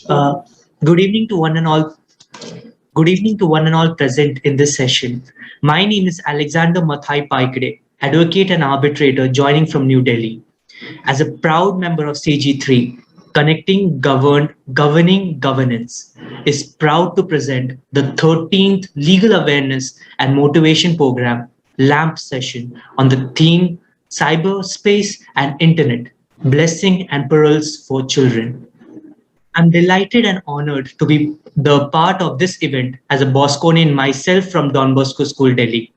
Uh, good evening to one and all. Good evening to one and all present in this session. My name is Alexander Mathai Paikade, advocate and arbitrator joining from New Delhi. As a proud member of CG3, Governing Governance is proud to present the 13th Legal Awareness and Motivation Program LAMP session on the theme Cyberspace and Internet, Blessing and Perils for Children. I'm delighted and honored to be the part of this event as a Bosconian myself from Don Bosco School, Delhi.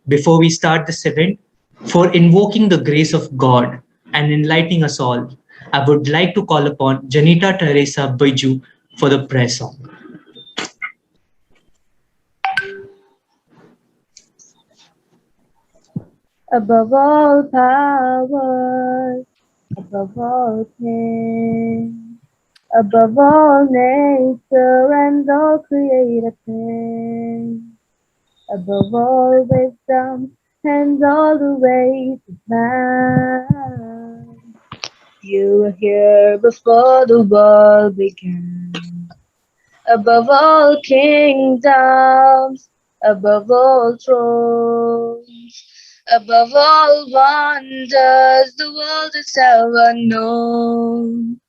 Before we start this event, for invoking the grace of God and enlightening us all, I would like to call upon Janita Teresa Baiju for the prayer song. Above all powers, above all things, above all nature and all created things, above all wisdom and all the ways of man. You were here before the world began. Above all kingdoms, above all thrones, above all wonders the world has ever known,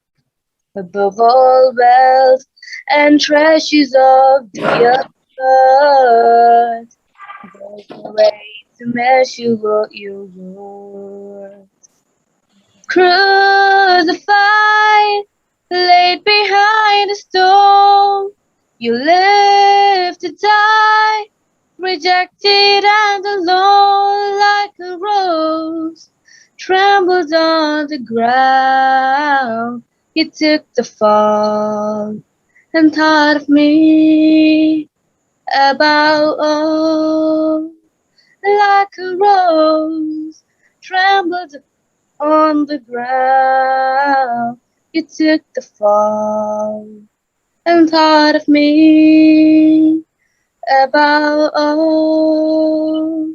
above all wealth and treasures of the earth, there's no way to measure what you're worth. Crucified, laid behind a stone, you live to die, rejected and alone, like a rose trembled on the ground. You took the fall and thought of me about all, like a rose trembled on the ground. You took the fall and thought of me about all.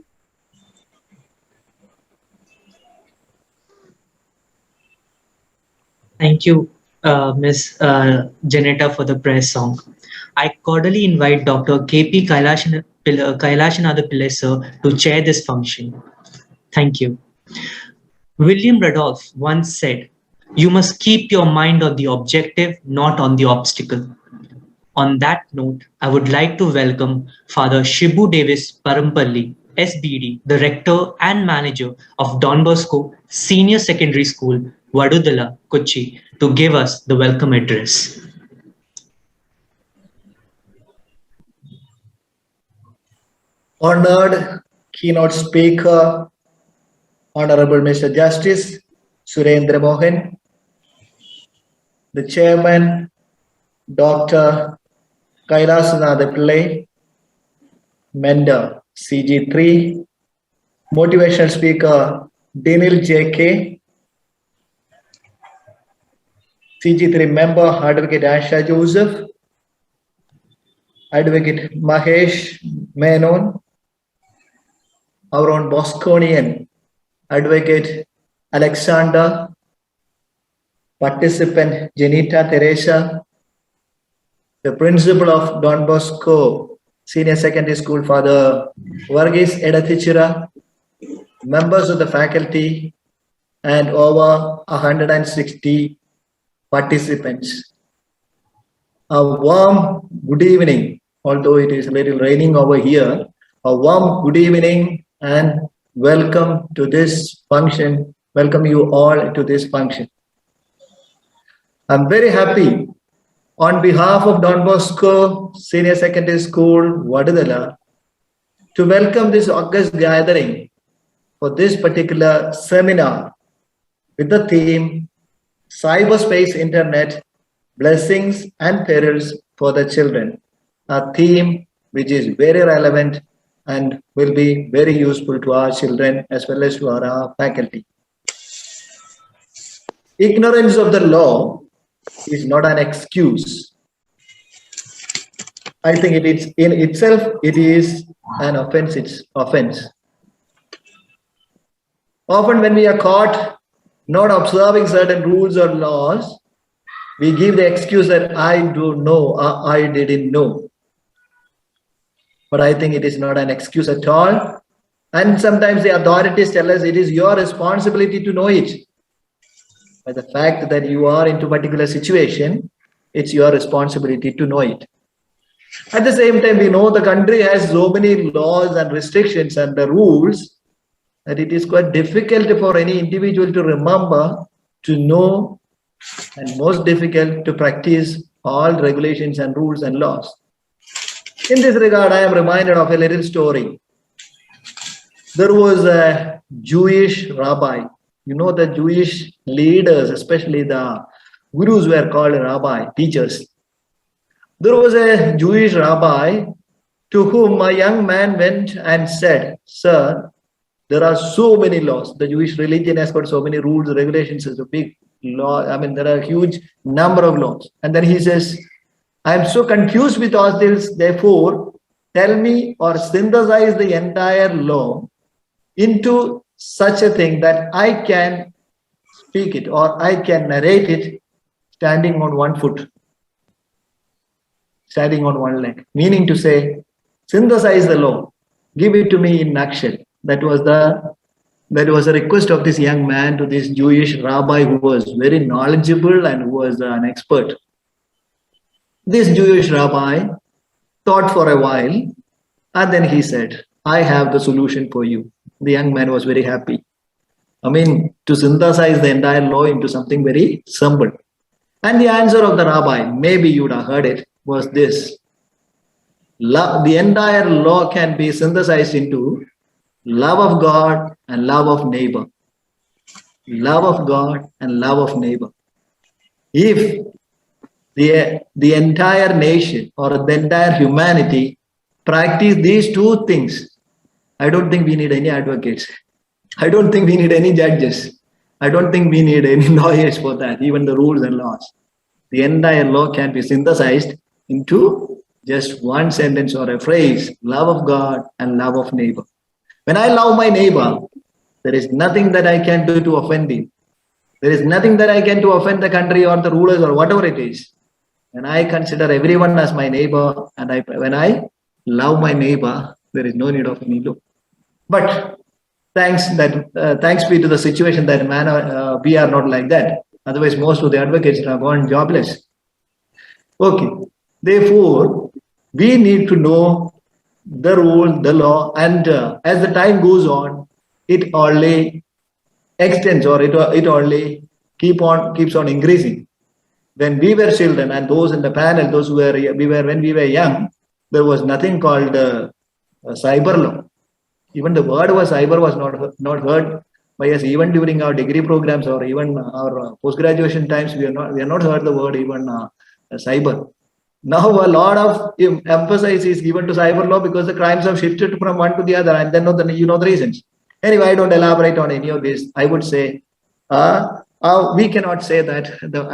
Thank you, Ms. Janita, for the prayer song. I cordially invite Dr. K.P. Kailashanatha Pillai sir to chair this function. Thank you. William Randolph once said, "You must keep your mind on the objective, not on the obstacle." On that note, I would like to welcome Father Shibu Davis Parampalli, SBD, the rector and manager of Don Bosco Senior Secondary School, Vadudala, Kochi, to give us the welcome address. Honored keynote speaker, Honorable Mr. Justice Surendra Mohan, the chairman, Dr. Kailashanatha Pillai, Mender CG3, motivational speaker Dinil JK, CG3 member Advocate Asha Joseph, Advocate Mahesh Menon, our own Bosconian Advocate Alexander, participant Janita Teresa, the principal of Don Bosco Senior Secondary School, Father Varghese Edathichira, members of the faculty, and over 160 participants. A warm good evening, although it is a little raining over here. A warm good evening and welcome to this function. Welcome you all to this function. I'm very happy on behalf of Don Bosco Senior Secondary School, Vadudala, to welcome this august gathering for this particular seminar with the theme Cyberspace Internet, Blessings and Perils for the Children, a theme which is very relevant and will be very useful to our children as well as to our faculty. Ignorance of the law is not an excuse. I think it is in itself, it is an offense. It's offense. Often when we are caught not observing certain rules or laws, We give the excuse that I don't know, or I didn't know. But I think it is not an excuse at all. And sometimes the authorities tell us it is your responsibility to know it. By the fact that you are into a particular situation, it's your responsibility to know it. At the same time, we know the country has so many laws and restrictions and the rules that it is quite difficult for any individual to remember, to know, and most difficult to practice all regulations and rules and laws. In this regard, I am reminded of a little story. There was a Jewish rabbi. You know, the Jewish leaders, especially the gurus, were called rabbi, teachers. There was a Jewish rabbi to whom a young man went and said, "Sir, there are so many laws. The Jewish religion has got so many rules, regulations. It's a big law. I mean, there are a huge number of laws." And then he says, "I am so confused with all this. Therefore, tell me or synthesize the entire law into such a thing that I can speak it or I can narrate it standing on one foot, standing on one leg." Meaning to say, synthesize the law, give it to me in nutshell. That was a request of this young man to this Jewish rabbi who was very knowledgeable and who was an expert. This Jewish rabbi thought for a while, and then he said, "I have the solution for you." The young man was very happy. I mean, to synthesize the entire law into something very simple. And the answer of the rabbi, maybe you would have heard it, was this: the entire law can be synthesized into love of God and love of neighbor. Love of God and love of neighbor. If the entire nation or the entire humanity practice these two things, I don't think we need any advocates. I don't think we need any judges. I don't think we need any lawyers for that, even the rules and laws. The entire law can be synthesized into just one sentence or a phrase: love of God and love of neighbor. When I love my neighbor, there is nothing that I can do to offend him. There is nothing that I can do to offend the country or the rulers or whatever it is. When I consider everyone as my neighbor and when I love my neighbor, there is no need of any law. But thanks be to the situation that we are not like that. Otherwise, most of the advocates have gone jobless. Okay. Therefore, we need to know the rule, the law, and as the time goes on, it only extends or it only keeps on increasing. When we were children, and those in the panel, when we were young, there was nothing called cyber law. Even the word cyber was not heard by us. Even during our degree programs or even our post-graduation times, we have not heard the word even cyber. Now a lot of emphasis is given to cyber law because the crimes have shifted from one to the other, and then you know the reasons. Anyway, I don't elaborate on any of this. I would say we cannot say that.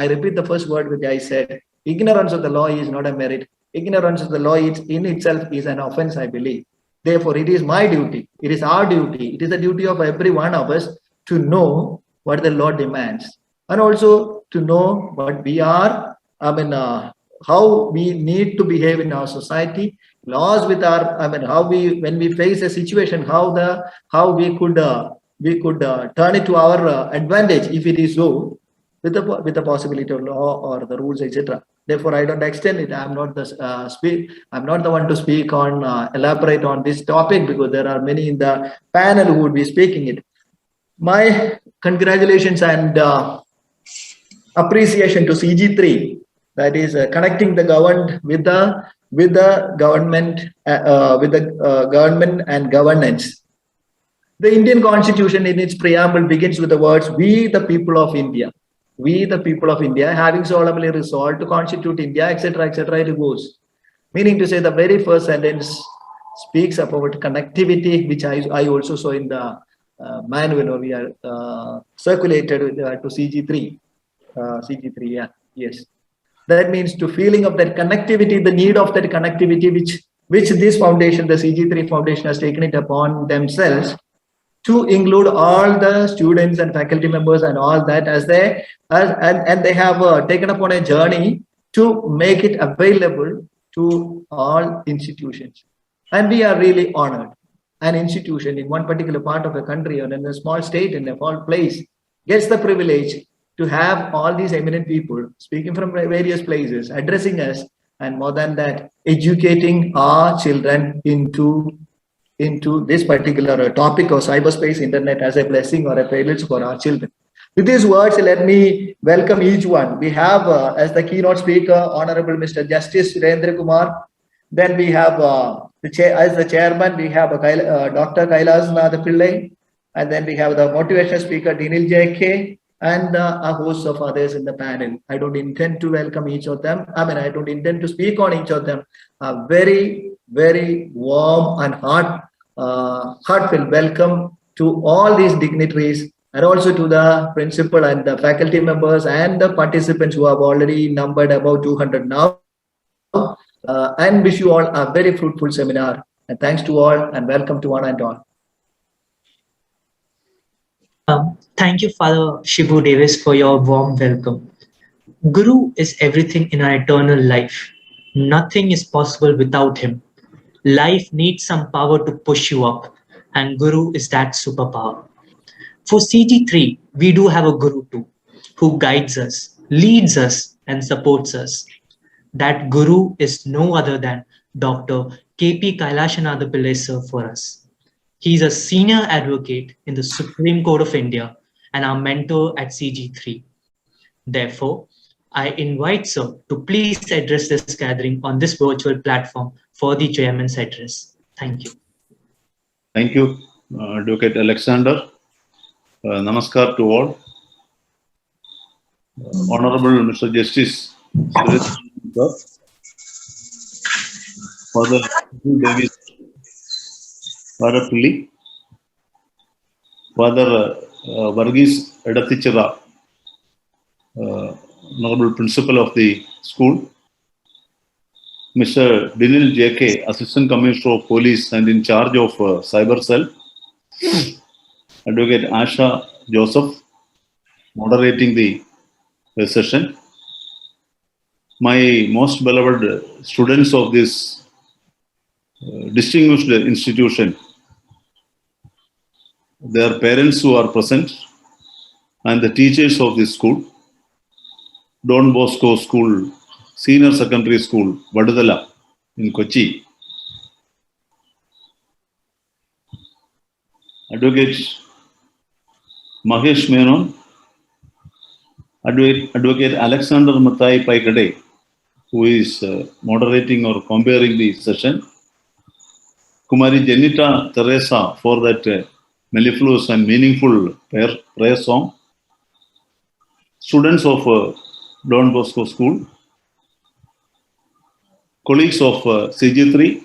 I repeat the first word which I said: ignorance of the law is not a merit. Ignorance of the law in itself is an offense, I believe. Therefore, it is my duty. It is our duty. It is the duty of every one of us to know what the law demands, and also to know what we are. How we need to behave in our society. Laws with our. When we face a situation, how we could turn it to our advantage if it is so, with the possibility of law or the rules, etc. Therefore, I don't extend it. I'm not the one to speak on elaborate on this topic, because there are many in the panel who would be speaking it. My congratulations and appreciation to CG3, that is connecting the governed with the government government and governance. The Indian Constitution in its preamble begins with the words, "We the people of India." We the people of India, having solemnly resolved to constitute India, etc., etc., it goes. Meaning to say, the very first sentence speaks about connectivity, which I also saw in the manual, or we are circulated to CG3. CG3, yeah, yes. That means to feeling of that connectivity, the need of that connectivity, which this foundation, the CG3 Foundation, has taken it upon themselves to include all the students and faculty members and all that and they have taken upon a journey to make it available to all institutions. And we are really honored. An institution in one particular part of a country or in a small state, in a small place, gets the privilege to have all these eminent people speaking from various places, addressing us, and more than that, educating our children into this particular topic of cyberspace, internet as a blessing or a privilege for our children. With these words, let me welcome each one. We have as the keynote speaker, Honorable Mr. Justice Surendra Kumar. Then we have as the chairman, we have Dr. Kailas Pillai. And then we have the motivational speaker, Dinil JK, and a host of others in the panel. I don't intend to welcome each of them. I don't intend to speak on each of them. A very, very warm and heartfelt welcome to all these dignitaries, and also to the principal and the faculty members and the participants who have already numbered about 200 now. And wish you all a very fruitful seminar. And thanks to all, and welcome to one and all. Thank you, Father Shibu Davis, for your warm welcome. Guru is everything in our eternal life. Nothing is possible without him. Life needs some power to push you up, and Guru is that superpower. For CG3, we do have a Guru too, who guides us, leads us, and supports us. That Guru is no other than Dr. K.P. Kailashanatha Pillai sir for us. He is a senior advocate in the Supreme Court of India and our mentor at CG3. Therefore, I invite sir to please address this gathering on this virtual platform for the chairman's address. Thank you. Thank you, Advocate Alexander. Namaskar to all. Honorable Mr. Justice Father Davis Varapulli, Father Varghese Edathichira, Honorable Principal of the school, Mr. Dinil JK, Assistant Commissioner of Police and in charge of Cyber Cell, Advocate Asha Joseph, moderating the session, my most beloved students of this distinguished institution, their parents who are present, and the teachers of this school, Don Bosco School, Senior Secondary School, Vadadala in Kochi, Advocate Mahesh Menon, Advocate Alexander Mathai Paikade, who is moderating or comparing the session, Kumari Janita Teresa for that mellifluous and meaningful prayer song, students of Don Bosco School, colleagues of CG3,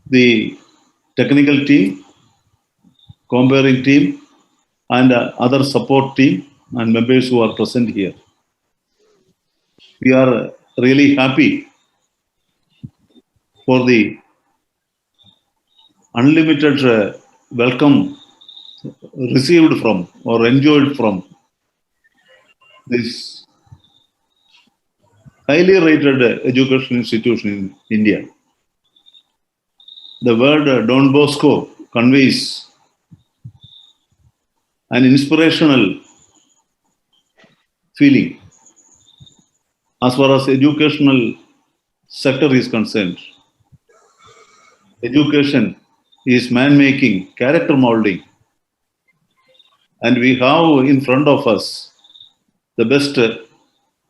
the technical team, comparing team, and other support team and members who are present here. We are really happy for the unlimited welcome received from or enjoyed from this highly rated education institution in India. The word Don Bosco conveys an inspirational feeling as far as educational sector is concerned. Education is man-making, character molding, and we have in front of us the best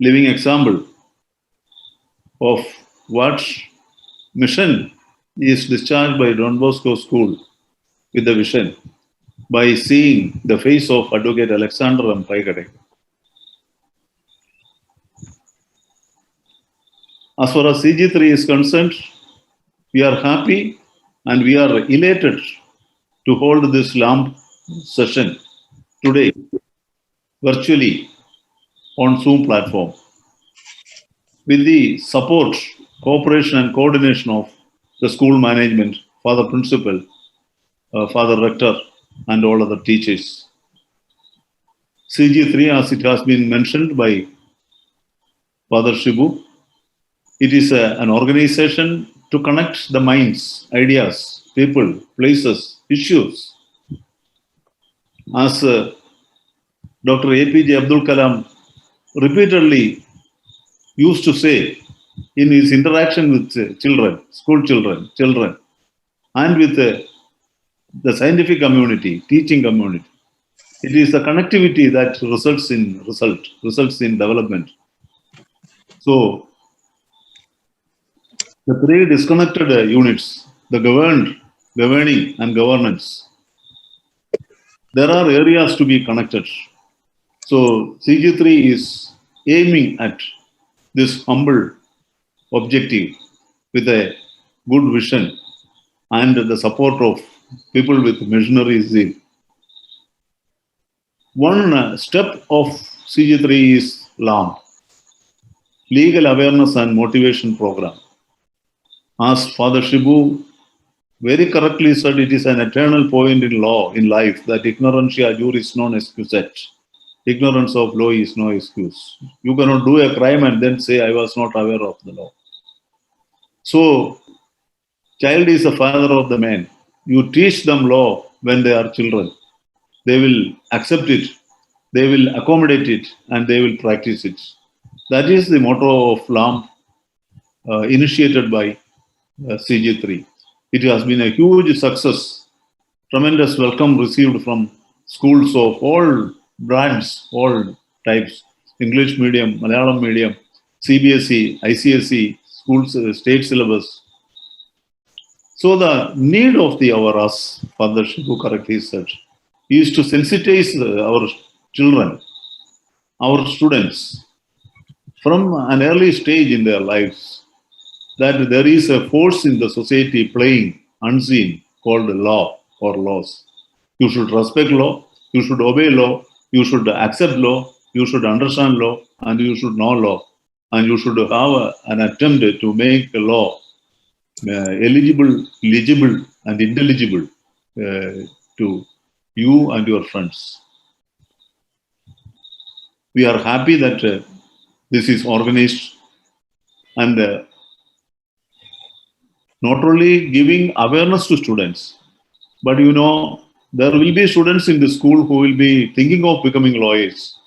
living example of what mission is discharged by Don Bosco School with the vision by seeing the face of Advocate Alexander M. Paikade. As far as CG3 is concerned, we are happy and we are elated to hold this LAMP session today virtually on Zoom platform with the support, cooperation and coordination of the school management, Father Principal, Father Rector, and all other teachers. CG3, as it has been mentioned by Father Shibu, it is an organization to connect the minds, ideas, people, places, issues. As Dr. APJ Abdul Kalam repeatedly used to say in his interaction with children, school children, and with the scientific community, teaching community, it is the connectivity that results in development. So, the three disconnected units, the governing, and governance, there are areas to be connected. So, CG3 is aiming at this humble objective with a good vision and the support of people with missionary zeal. One step of CG3 is LAM, Legal Awareness and Motivation Program. As Father Shibu very correctly said, it is an eternal point in law, in life, that ignorantia juris non excusat. Ignorance of law is no excuse. You cannot do a crime and then say, I was not aware of the law. So, child is the father of the man. You teach them law when they are children. They will accept it, they will accommodate it, and they will practice it. That is the motto of LAM initiated by CG3. It has been a huge success, tremendous welcome received from schools of all brands, all types, English medium, Malayalam medium, CBSE, ICSE, schools, state syllabus. So the need of the hour, as Father Shibu correctly said, is to sensitize our children, our students, from an early stage in their lives, that there is a force in the society playing unseen called law or laws. You should respect law, you should obey law, you should accept law, you should understand law, and you should know law. And you should have an attempt to make a law eligible, legible, and intelligible to you and your friends. We are happy that this is organized and not only giving awareness to students, but there will be students in the school who will be thinking of becoming lawyers,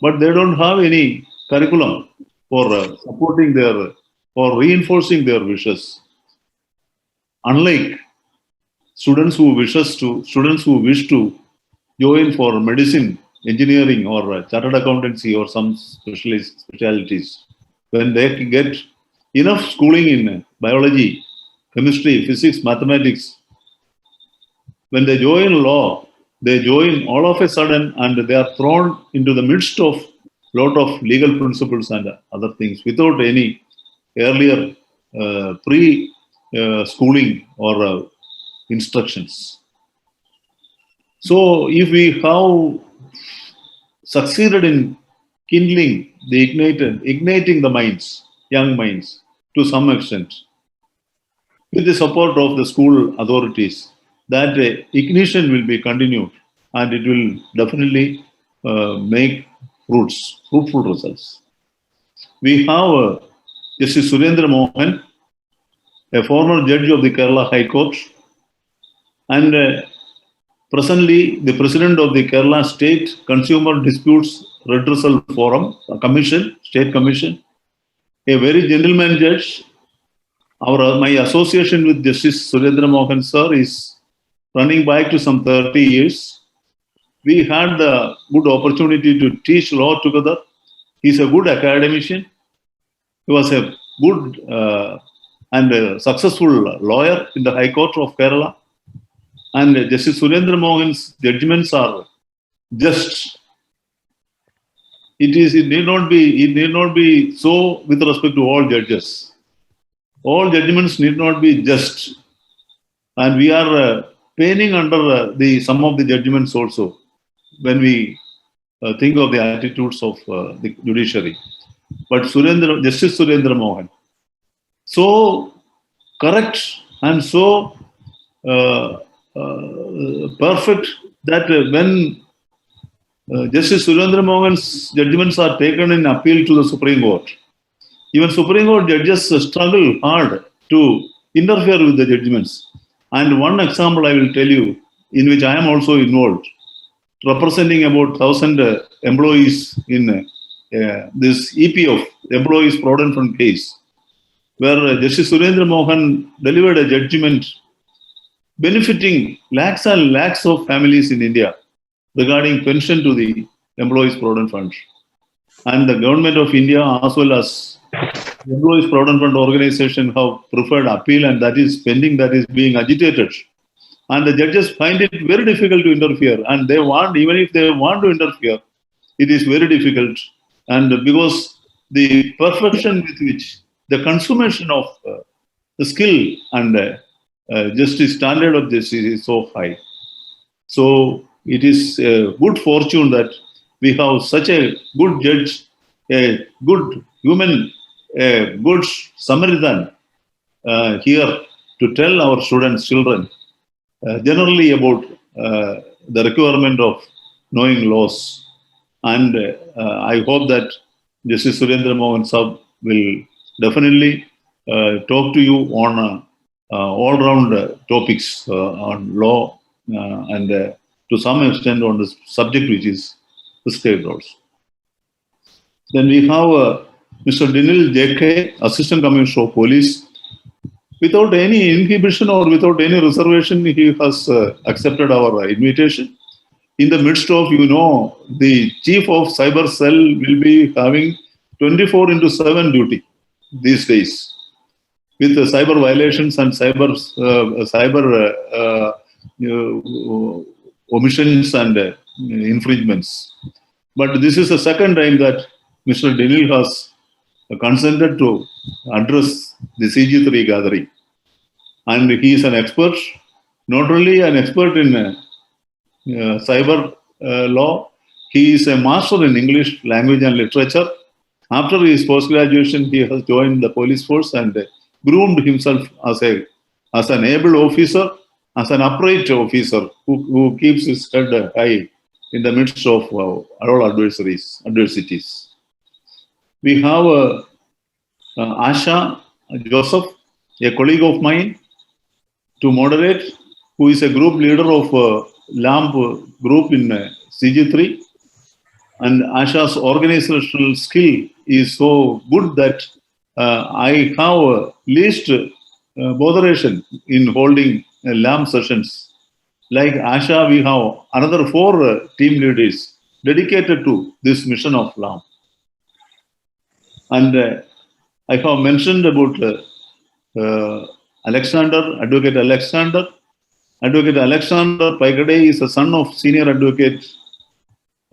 but they don't have any curriculum for supporting their or reinforcing their wishes. Unlike students who wish to join for medicine, engineering, or chartered accountancy or some specialties, when they get enough schooling in biology, chemistry, physics, mathematics, when they join law, they join all of a sudden and they are thrown into the midst of lot of legal principles and other things without any earlier pre-schooling or instructions. So if we have succeeded in kindling igniting the minds, young minds, to some extent, with the support of the school authorities, that ignition will be continued and it will definitely make fruitful results. We have Justice Surendra Mohan, a former judge of the Kerala High Court, and presently the president of the Kerala State Consumer Disputes Redressal Forum, State Commission, a very gentleman judge. My association with Justice Surendra Mohan sir is running back to some 30 years. We had the good opportunity to teach law together. He's a good academician. He was a good and successful lawyer in the High Court of Kerala. And Justice Surendra Mohan's judgments are just. It need not be so with respect to all judges. All judgments need not be just. And we are paining under some of the judgments also when we think of the attitudes of the judiciary. But Justice Surendra Mohan, so correct and so perfect that when Justice Surendra Mohan's judgments are taken in appeal to the Supreme Court, even Supreme Court judges struggle hard to interfere with the judgments. And one example I will tell you, in which I am also involved, representing about 1,000 employees in this EPF, Employees Provident Fund case, where Justice Surendra Mohan delivered a judgment benefiting lakhs and lakhs of families in India regarding pension to the Employees Provident Fund. And the government of India, as well as the Employees Provident Fund organization, have preferred appeal, and that is pending, that is being agitated. And the judges find it very difficult to interfere, and they want, even if they want to interfere, it is very difficult. And because the perfection with which the consummation of the skill and justice, standard of justice is so high. So it is a good fortune that we have such a good judge, a good human, a good Samaritan here to tell our students, children, generally about the requirement of knowing laws. And I hope that Justice Surendra Mohan Sahab will definitely talk to you on all-round topics on law and to some extent on the subject which is prescribed also. Then we have Mr. Dinil J.K., Assistant Commissioner of Police. Without any inhibition or without any reservation, he has accepted our invitation. In the midst of, the Chief of Cyber Cell will be having 24/7 duty these days with cyber violations and cyber omissions and infringements. But this is the second time that Mr. Dinil has consented to address the CG3 gathering. And he is an expert, not only an expert in cyber law, he is a master in English language and literature. After his post-graduation, he has joined the police force and groomed himself as an able officer, as an upright officer who keeps his head high in the midst of all adversities. We have Asha Joseph, a colleague of mine, to moderate, who is a group leader of LAMP group in CG3. And Asha's organizational skill is so good that I have least botheration in holding LAMP sessions. Like Asha, we have another 4 team leaders dedicated to this mission of LAMP. And I have mentioned about Alexander, Advocate Alexander. Advocate Alexander Paikade is the son of Senior Advocate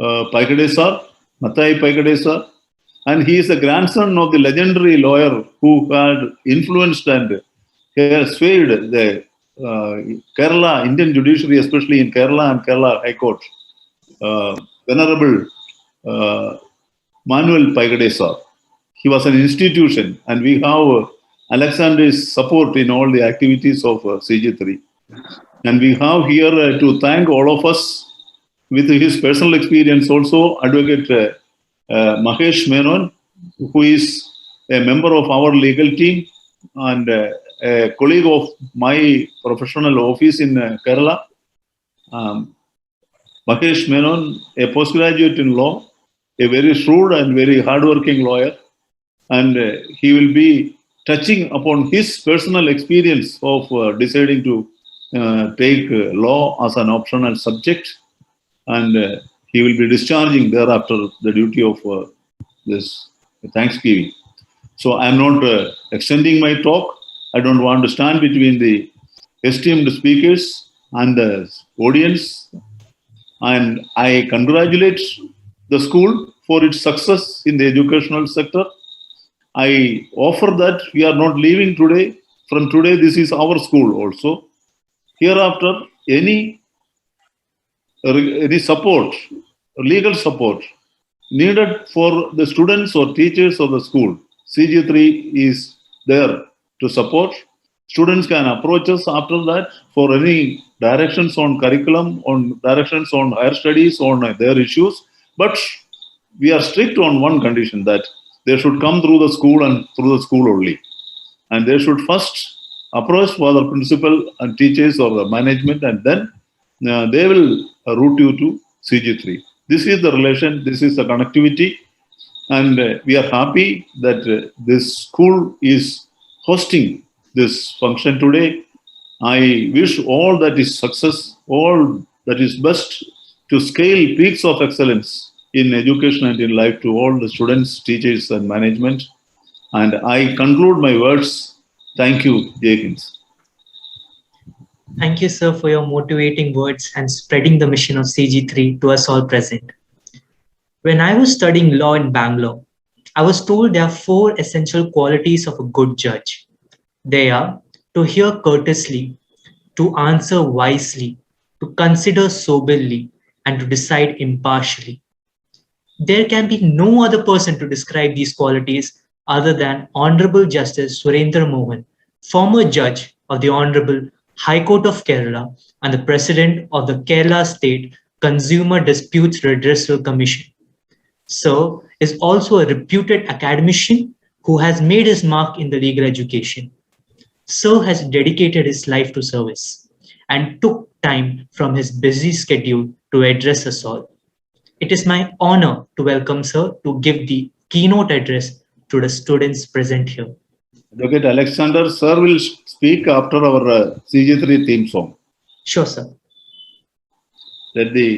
Paikade sir, Mathai Paikade sir, and he is the grandson of the legendary lawyer who had influenced and swayed the Kerala Indian judiciary, especially in Kerala and Kerala High Court. Venerable Manuel Paikade sir. He was an institution, and we have Alexander's support in all the activities of CG3. And we have here to thank all of us with his personal experience also, Advocate Mahesh Menon, who is a member of our legal team and a colleague of my professional office in Kerala. Mahesh Menon, a postgraduate in law, a very shrewd and very hardworking lawyer, and he will be touching upon his personal experience of deciding to take law as an optional subject, and he will be discharging thereafter the duty of this Thanksgiving. So I am not extending my talk. I don't want to stand between the esteemed speakers and the audience, and I congratulate the school for its success in the educational sector. I offer that we are not leaving today. From today, this is our school also. Hereafter, any support, legal support needed for the students or teachers of the school, CG3 is there to support. Students can approach us after that for any directions on curriculum, on directions on higher studies, on their issues. But we are strict on one condition, that they should come through the school and through the school only. And they should first approach for the principal and teachers or the management, and then they will route you to CG3. This is the relation, this is the connectivity, and we are happy that this school is hosting this function today. I wish all that is success, all that is best to scale peaks of excellence in education and in life to all the students, teachers, and management. And I conclude my words. Thank you, Jai Hind. Thank you, sir, for your motivating words and spreading the mission of CG3 to us all present. When I was studying law in Bangalore, I was told there are 4 essential qualities of a good judge. They are to hear courteously, to answer wisely, to consider soberly, and to decide impartially. There can be no other person to describe these qualities other than Honorable Justice Surendra Mohan, former judge of the Honorable High Court of Kerala and the President of the Kerala State Consumer Disputes Redressal Commission. Sir is also a reputed academician who has made his mark in the legal education. Sir has dedicated his life to service and took time from his busy schedule to address us all. It is my honor to welcome Sir to give the keynote address to the students present here. Advocate Alexander, sir will speak after our CG3 theme song. Sure, sir. Let the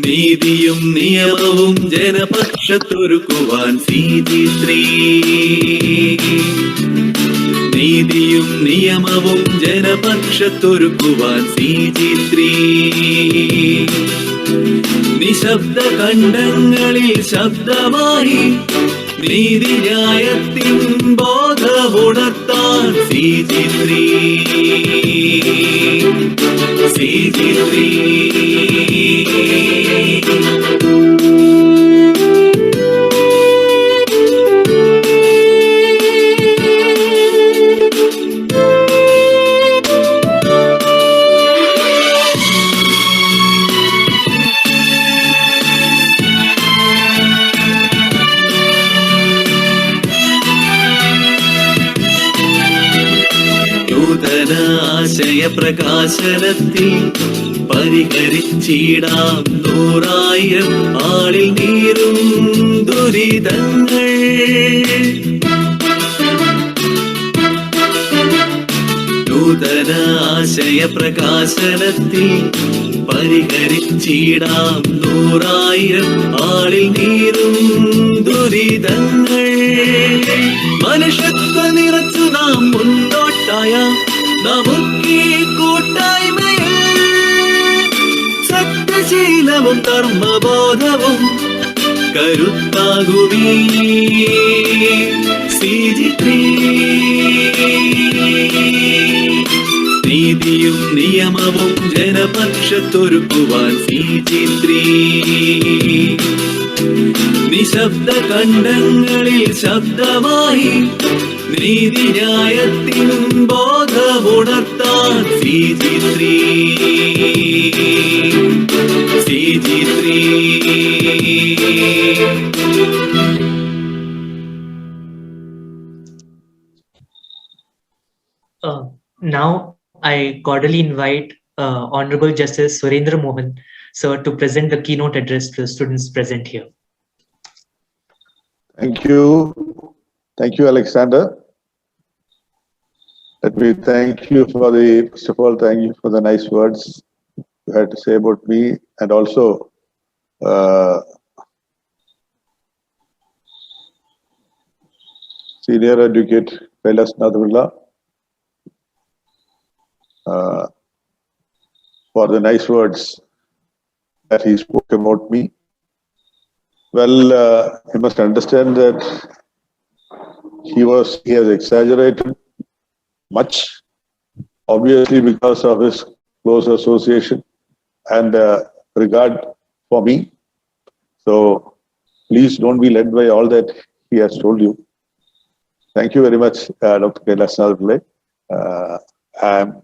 നീതിയും നിയമവും ജനപക്ഷത്തൊരുക്കുവാൻ CG3. നീതിയും നിയമവും ജനപക്ഷത്തൊരുക്കുവാൻ CG3. നിശബ്ദ ഖണ്ഡങ്ങളിൽ ശബ്ദമായി നീതിന്യായത്തിൻ ബോധമുണർത്താൻ CG3. CG3. നൂതന ആശയപ്രകാശനത്തിൽ പരിഹരിച്ചിടാം 100,000 ആളിൽ നീറും ദുരിതങ്ങൾ. നൂതന ആശയപ്രകാശനത്തിൽ പരിഹരിച്ചിടാം 100,000 ആളിൽ നീറും ദുരിതങ്ങൾ. മനുഷ്യത്വ നിറച്ചു നാം മുന്നോട്ടായ നമുക്കീ കൂട്ടായ്മയിൽ സത്യശീലവും ധർമ്മബോധവും കരുത്താകുമീ CG3. നീതിയും നിയമവും ജനപക്ഷത്തൊരുക്കുവാൻ CG3. നിശബ്ദ ഖണ്ഡങ്ങളിൽ ശബ്ദമായി നീതിന്യായത്തിൻ ബോധമുണർത്താൻ CG3. CG3. Now I cordially invite Honorable Justice Surendra Mohan, sir, to present the keynote address to the students present here. Thank you. Thank you, Alexander. Let me thank you for first of all, thank you for the nice words you had to say about me, and also Senior Advocate Kailash Nadullah. for the nice words that he spoke about me. Well, you must understand that he has exaggerated much, obviously because of his close association and regard for me. So please don't be led by all that he has told you. Thank you very much, Dr. Kailasnath Pillai. I am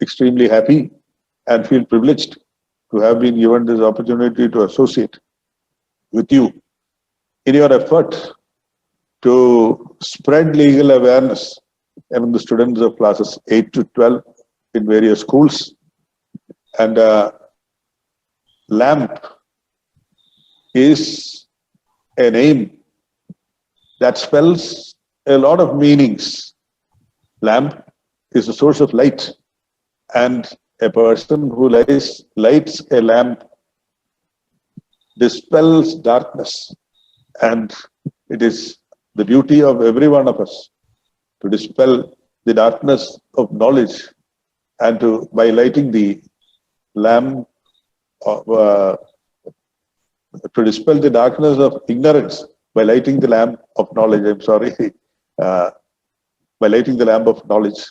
extremely happy and feel privileged to have been given this opportunity to associate with you in your effort to spread legal awareness among the students of classes 8 to 12 in various schools. And LAMP is a name that spells a lot of meanings. Lamp is a source of light, and a person who lights a lamp dispels darkness. And it is the duty of every one of us to dispel the darkness of knowledge and by lighting the lamp of, to dispel the darkness of ignorance by lighting the lamp of knowledge. I'm sorry, by lighting the lamp of knowledge.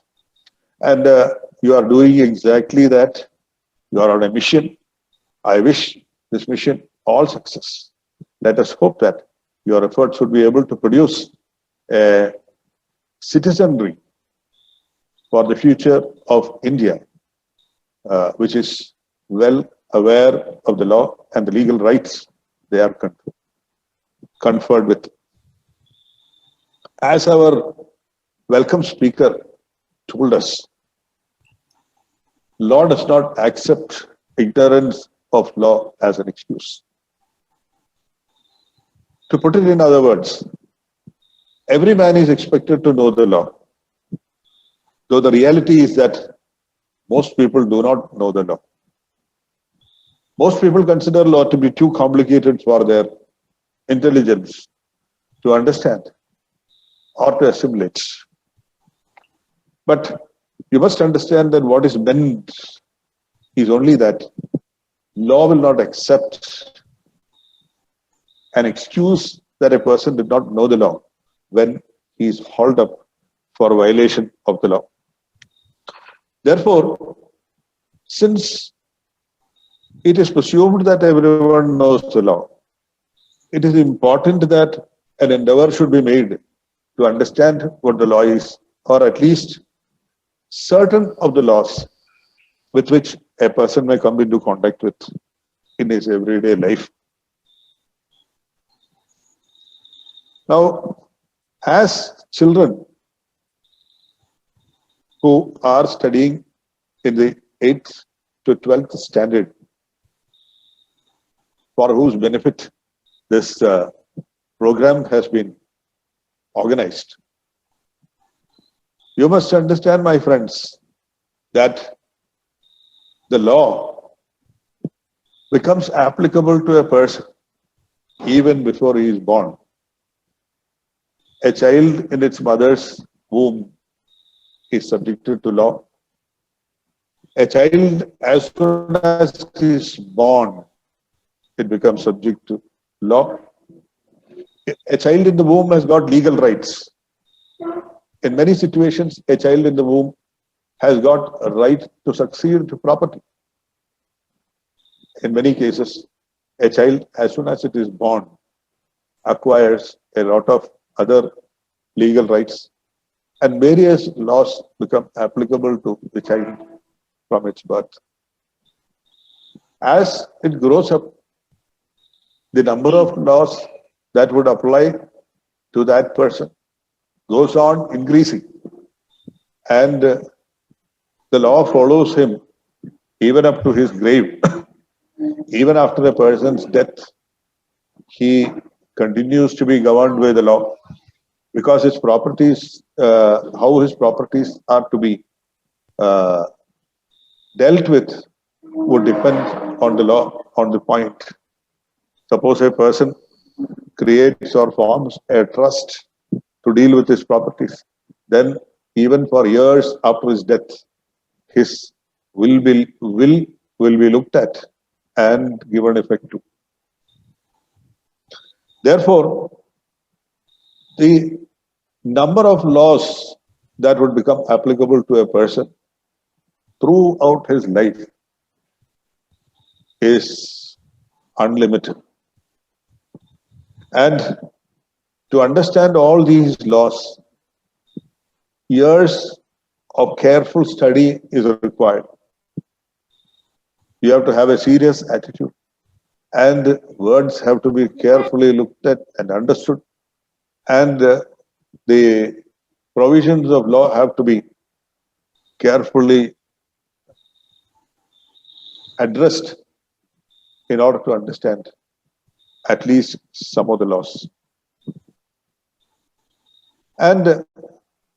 And you are doing exactly that. You are on a mission. I wish this mission all success. Let us hope that your efforts would be able to produce a citizenry for the future of India, which is well aware of the law and the legal rights they are conferred with. As our welcome speaker told us, law does not accept ignorance of law as an excuse. To put it in other words, every man is expected to know the law, though the reality is that most people do not know the law. Most people consider law to be too complicated for their intelligence to understand or to assimilate. But you must understand that what is meant is only that law will not accept an excuse that a person did not know the law when he is hauled up for violation of the law. Therefore, since it is presumed that everyone knows the law, it is important that an endeavor should be made to understand what the law is, or at least certain of the laws with which a person may come into contact with in his everyday life. Now, as children who are studying in the 8th to 12th standard, for whose benefit this program has been organized, you must understand, my friends, that the law becomes applicable to a person even before he is born. A child in its mother's womb is subjected to law. A child, as soon as he is born, it becomes subject to law. A child in the womb has got legal rights. In many situations, a child in the womb has got a right to succeed to property. In many cases, a child, as soon as it is born, acquires a lot of other legal rights, and various laws become applicable to the child from its birth. As it grows up, the number of laws that would apply to that person goes on increasing, and the law follows him even up to his grave. Even after a person's death, he continues to be governed by the law, because his properties, how his properties are to be dealt with would depend on the law, on the point. Suppose a person creates or forms a trust to deal with his properties, then even for years after his death, his will will be looked at and given effect to. Therefore, the number of laws that would become applicable to a person throughout his life is unlimited. And to understand all these laws, years of careful study is required. You have to have a serious attitude, and words have to be carefully looked at and understood, and the provisions of law have to be carefully addressed in order to understand at least some of the laws. And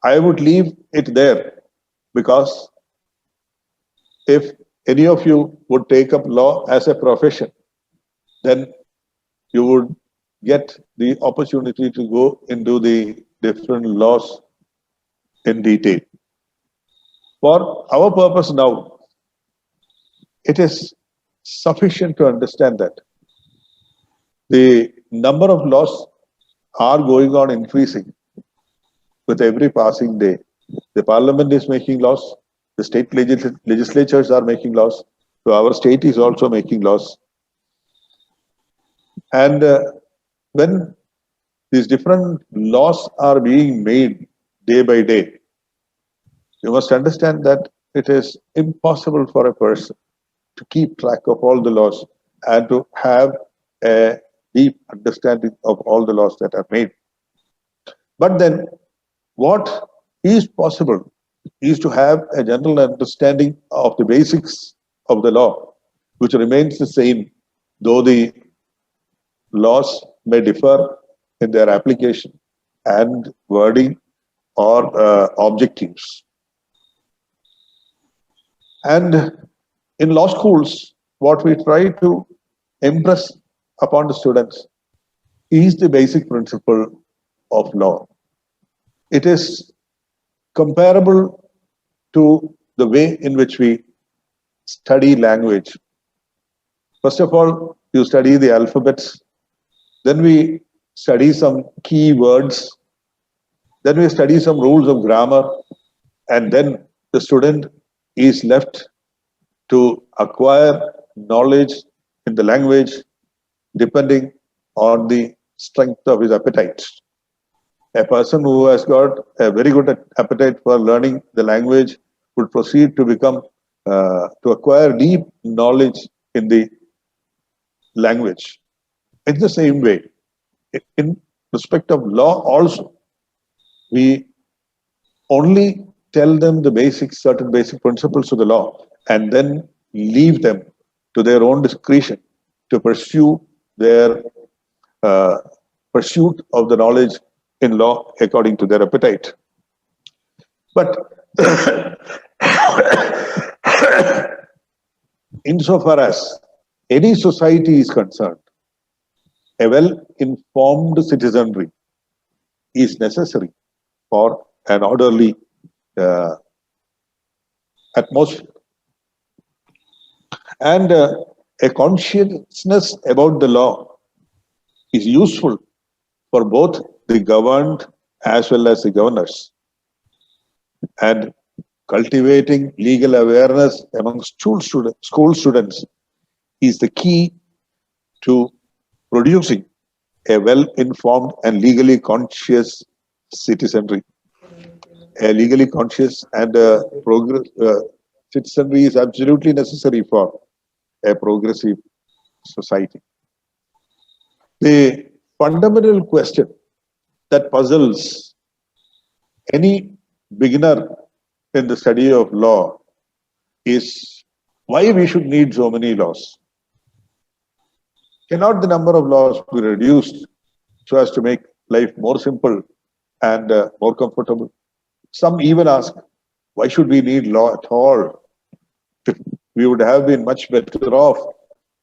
I would leave it there, because if any of you would take up law as a profession, then you would get the opportunity to go into the different laws in detail. For our purpose now, it is sufficient to understand that the number of laws are going on increasing with every passing day. The parliament is making laws, the state legislatures are making laws, so our state is also making laws. And when these different laws are being made day by day, you must understand that it is impossible for a person to keep track of all the laws and to have a deep understanding of all the laws that are made. But then what is possible is to have a general understanding of the basics of the law, which remains the same, though the laws may differ in their application and wording or objectives. And in law schools, what we try to impress upon the students is the basic principle of law. It is comparable to the way in which we study language. First of all, you study the alphabets, then we study some key words, then we study some rules of grammar, and then the student is left to acquire knowledge in the language depending on the strength of his appetite. A person who has got a very good appetite for learning the language would proceed to become, to acquire deep knowledge in the language. In the same way, in respect of law also, we only tell them the basic, certain basic principles of the law, and then leave them to their own discretion to pursue their pursuit of the knowledge in law according to their appetite. But insofar as any society is concerned, a well-informed citizenry is necessary for an orderly atmosphere. And a consciousness about the law is useful for both the governed as well as the governors. And cultivating legal awareness among school students is the key to producing a well-informed and legally conscious citizenry. A legally conscious and citizenry is absolutely necessary for a progressive society. The fundamental question that puzzles any beginner in the study of law is why we should need so many laws. Cannot the number of laws be reduced so as to make life more simple and more comfortable? Some even ask, why should we need law at all? We would have been much better off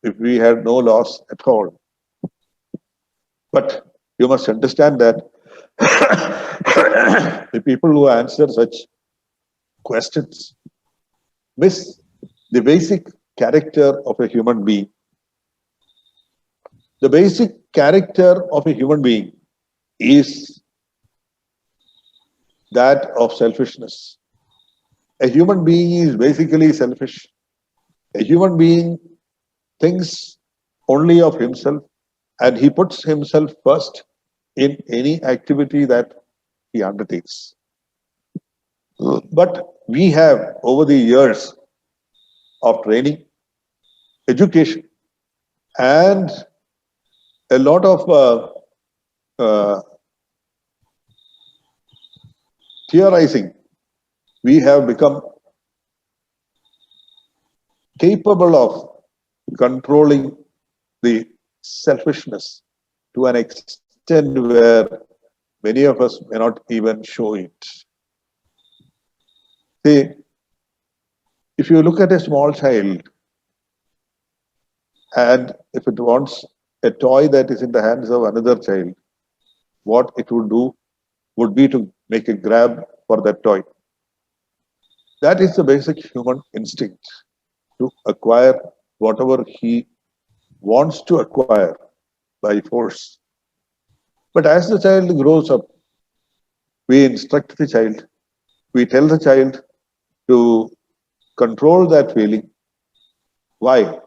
if we had no laws at all. But you must understand that the people who answer such questions miss the basic character of a human being. The basic character of a human being is that of selfishness. A human being is basically selfish. A human being thinks only of himself, and he puts himself first in any activity that he undertakes. But we have, over the years of training, education, and a lot of theorizing, we have become capable of controlling the selfishness to an extent where many of us may not even show it. See, if you look at a small child, and if it wants a toy that is in the hands of another child, what it would do would be to make a grab for that toy. That is the basic human instinct, to acquire whatever he wants to acquire by force. But as the child grows up, we instruct the child, we tell the child to control that feeling. Why?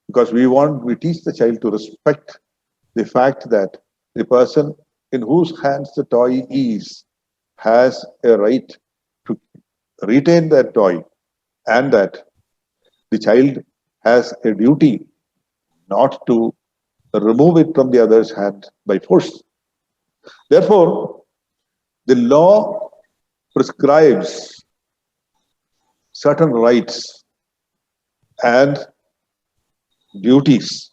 Because we teach the child to respect the fact that the person in whose hands the toy is has a right to retain that toy, and that the child has a duty not to remove it from the other's hand by force. Therefore, the law prescribes certain rights and duties.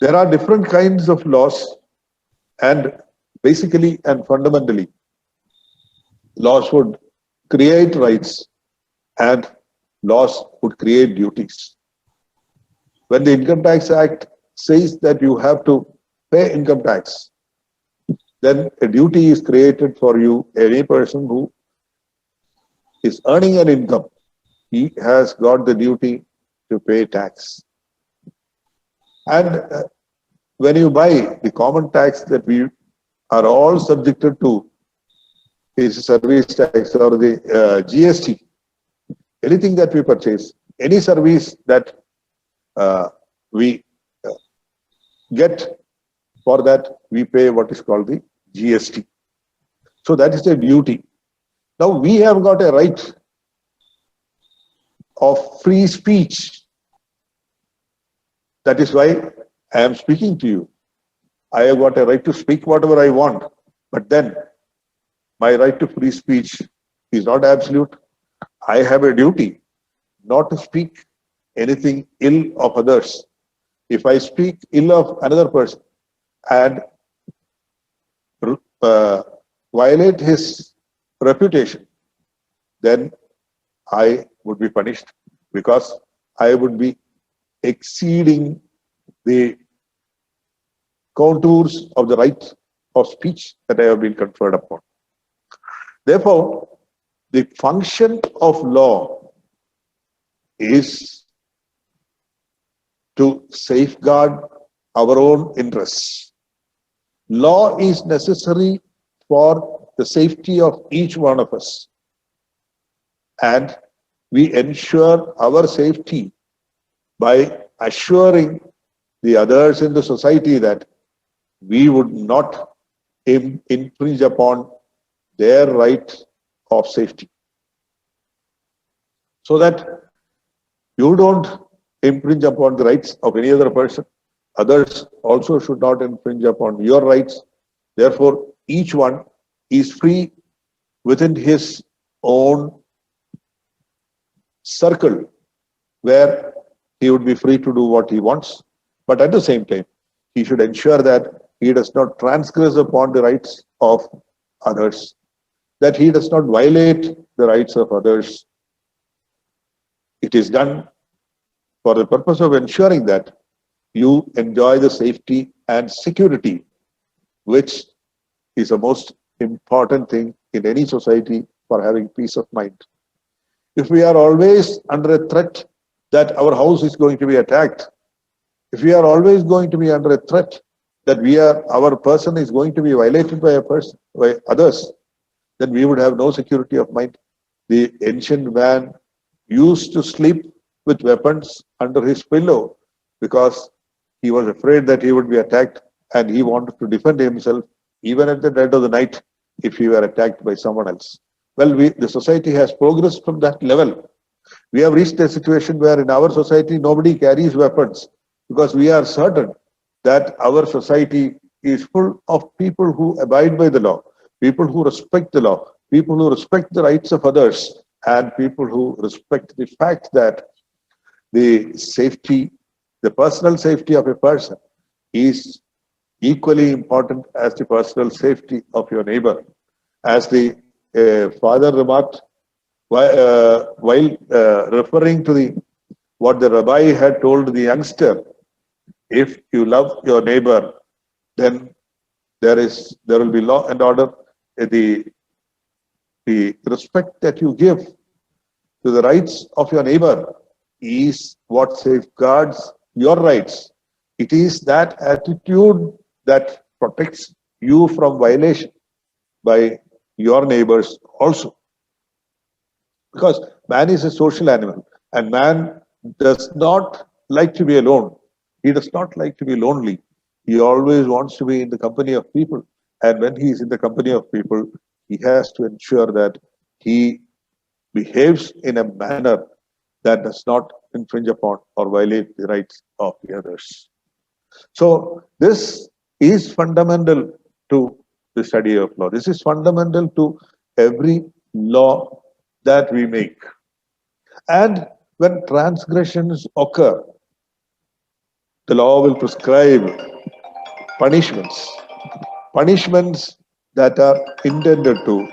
There are different kinds of laws, and basically and fundamentally, laws would create rights and laws would create duties. When the Income Tax Act says that you have to pay income tax, then a duty is created for you. Any person who is earning an income, he has got the duty to pay tax. And when you buy, the common tax that we are all subjected to is service tax or the GST. Anything that we purchase, any service that we get, for that we pay what is called the GST. So that is a duty. Now we have got a right of free speech. That is why I am speaking to you. I have got a right to speak whatever I want, but then my right to free speech is not absolute. I have a duty not to speak anything ill of others. If I speak ill of another person and violate his reputation, then I would be punished, because I would be exceeding the contours of the right of speech that I have been conferred upon. Therefore, the function of law is to safeguard our own interests. Law is necessary for the safety of each one of us, and we ensure our safety by assuring the others in the society that we would not infringe upon their right of safety, so that you don't infringe upon the rights of any other person. Others also should not infringe upon your rights. Therefore, each one is free within his own circle, where he would be free to do what he wants. But at the same time, he should ensure that he does not transgress upon the rights of others, that he does not violate the rights of others. It is done for the purpose of ensuring that you enjoy the safety and security, which is the most important thing in any society for having peace of mind. If we are always under a threat that our house is going to be attacked, if we are always going to be under a threat that our person is going to be violated by others, then we would have no security of mind. The ancient man used to sleep with weapons under his pillow because he was afraid that he would be attacked, and he wanted to defend himself even at the dead of the night if he were attacked by someone else. Well, the society has progressed from that level. We have reached a situation where in our society nobody carries weapons because we are certain that our society is full of people who abide by the law, people who respect the law, people who respect the rights of others, and people who respect the fact that the safety, the personal safety of a person is equally important as the personal safety of your neighbor. As the father remarked, while referring to what the rabbi had told the youngster, if you love your neighbor, then there will be law and order. The respect that you give to the rights of your neighbor is what safeguards your rights. It is that attitude that protects you from violation by your neighbors also. Because man is a social animal, and man does not like to be alone. He does not like to be lonely. He always wants to be in the company of people. And when he is in the company of people, he has to ensure that he behaves in a manner that does not infringe upon or violate the rights of the others. So this is fundamental to the study of law. This is fundamental to every law that we make. And when transgressions occur, the law will prescribe punishments that are intended to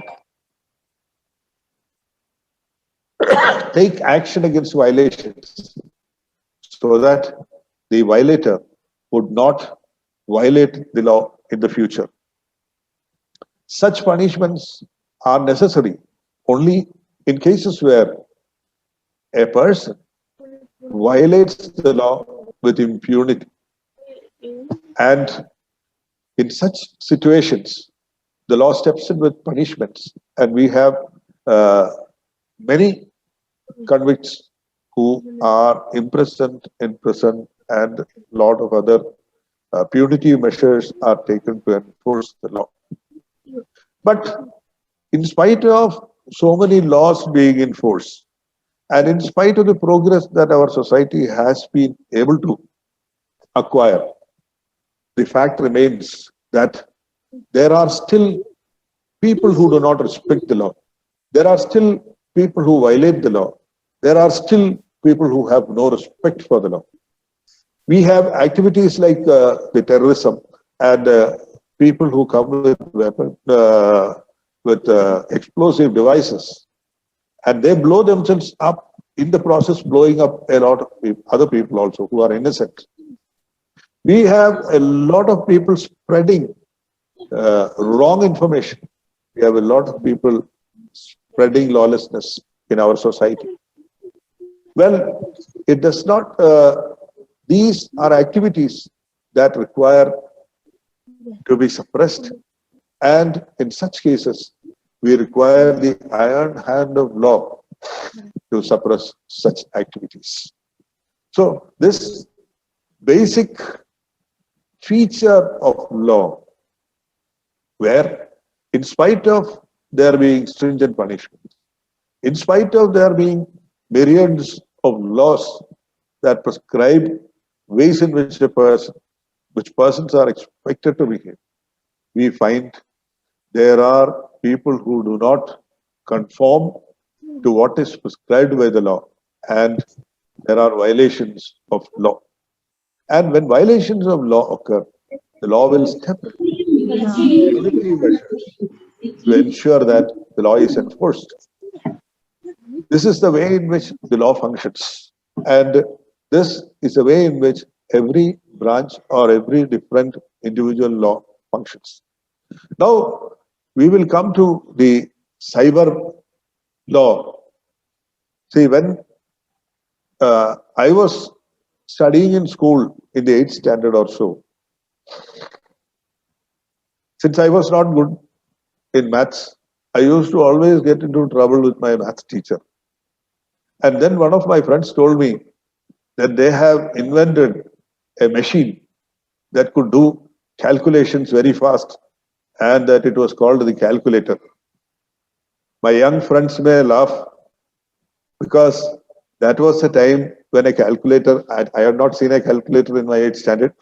take action against violations so that the violator would not violate the law in the future. Such punishments are necessary only in cases where a person violates the law with impunity. And in such situations, the law steps in with punishments, and we have many convicts who are imprisoned in prison, and a lot of other punitive measures are taken to enforce the law. But in spite of so many laws being enforced, and in spite of the progress that our society has been able to acquire, the fact remains that there are still people who do not respect the law. There are still people who violate the law. There are still people who have no respect for the law. We have activities like the terrorism and people who come with weapons, with explosive devices, and they blow themselves up in the process, blowing up a lot of other people also who are innocent. We have a lot of people spreading wrong information. We have a lot of people spreading lawlessness in our society. Well, it does not, these are activities that require to be suppressed. And in such cases, we require the iron hand of law to suppress such activities. So this basic feature of law, where in spite of there being stringent punishments, in spite of there being myriads of laws that prescribe ways in which persons are expected to behave, we find there are people who do not conform to what is prescribed by the law, and there are violations of law. And when violations of law occur, the law will step in punitive measures to ensure that the law is enforced. This is the way in which the law functions. And this is the way in which every branch or every different individual law functions. Now, we will come to the cyber law. See, when I was studying in school in the 8th standard or so. Since I was not good in maths, I used to always get into trouble with my maths teacher. And then one of my friends told me that they have invented a machine that could do calculations very fast, and that it was called the calculator. My young friends may laugh because that was a time when a calculator, I had not seen a calculator in my 8th standard.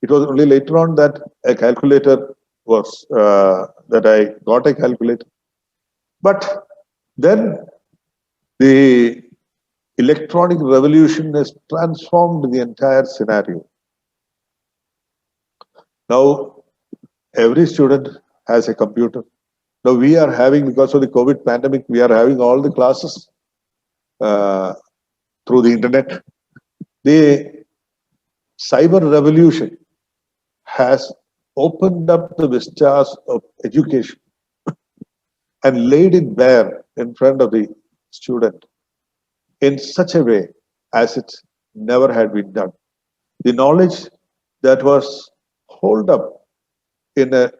It was only later on that a calculator was, that I got a calculator. But then the electronic revolution has transformed the entire scenario. Now, every student has a computer. Now we are having, because of the COVID pandemic, we are having all the classes through the internet. The cyber revolution has opened up the vistas of education and laid it bare in front of the student in such a way as it never had been done. The knowledge that was holed up in a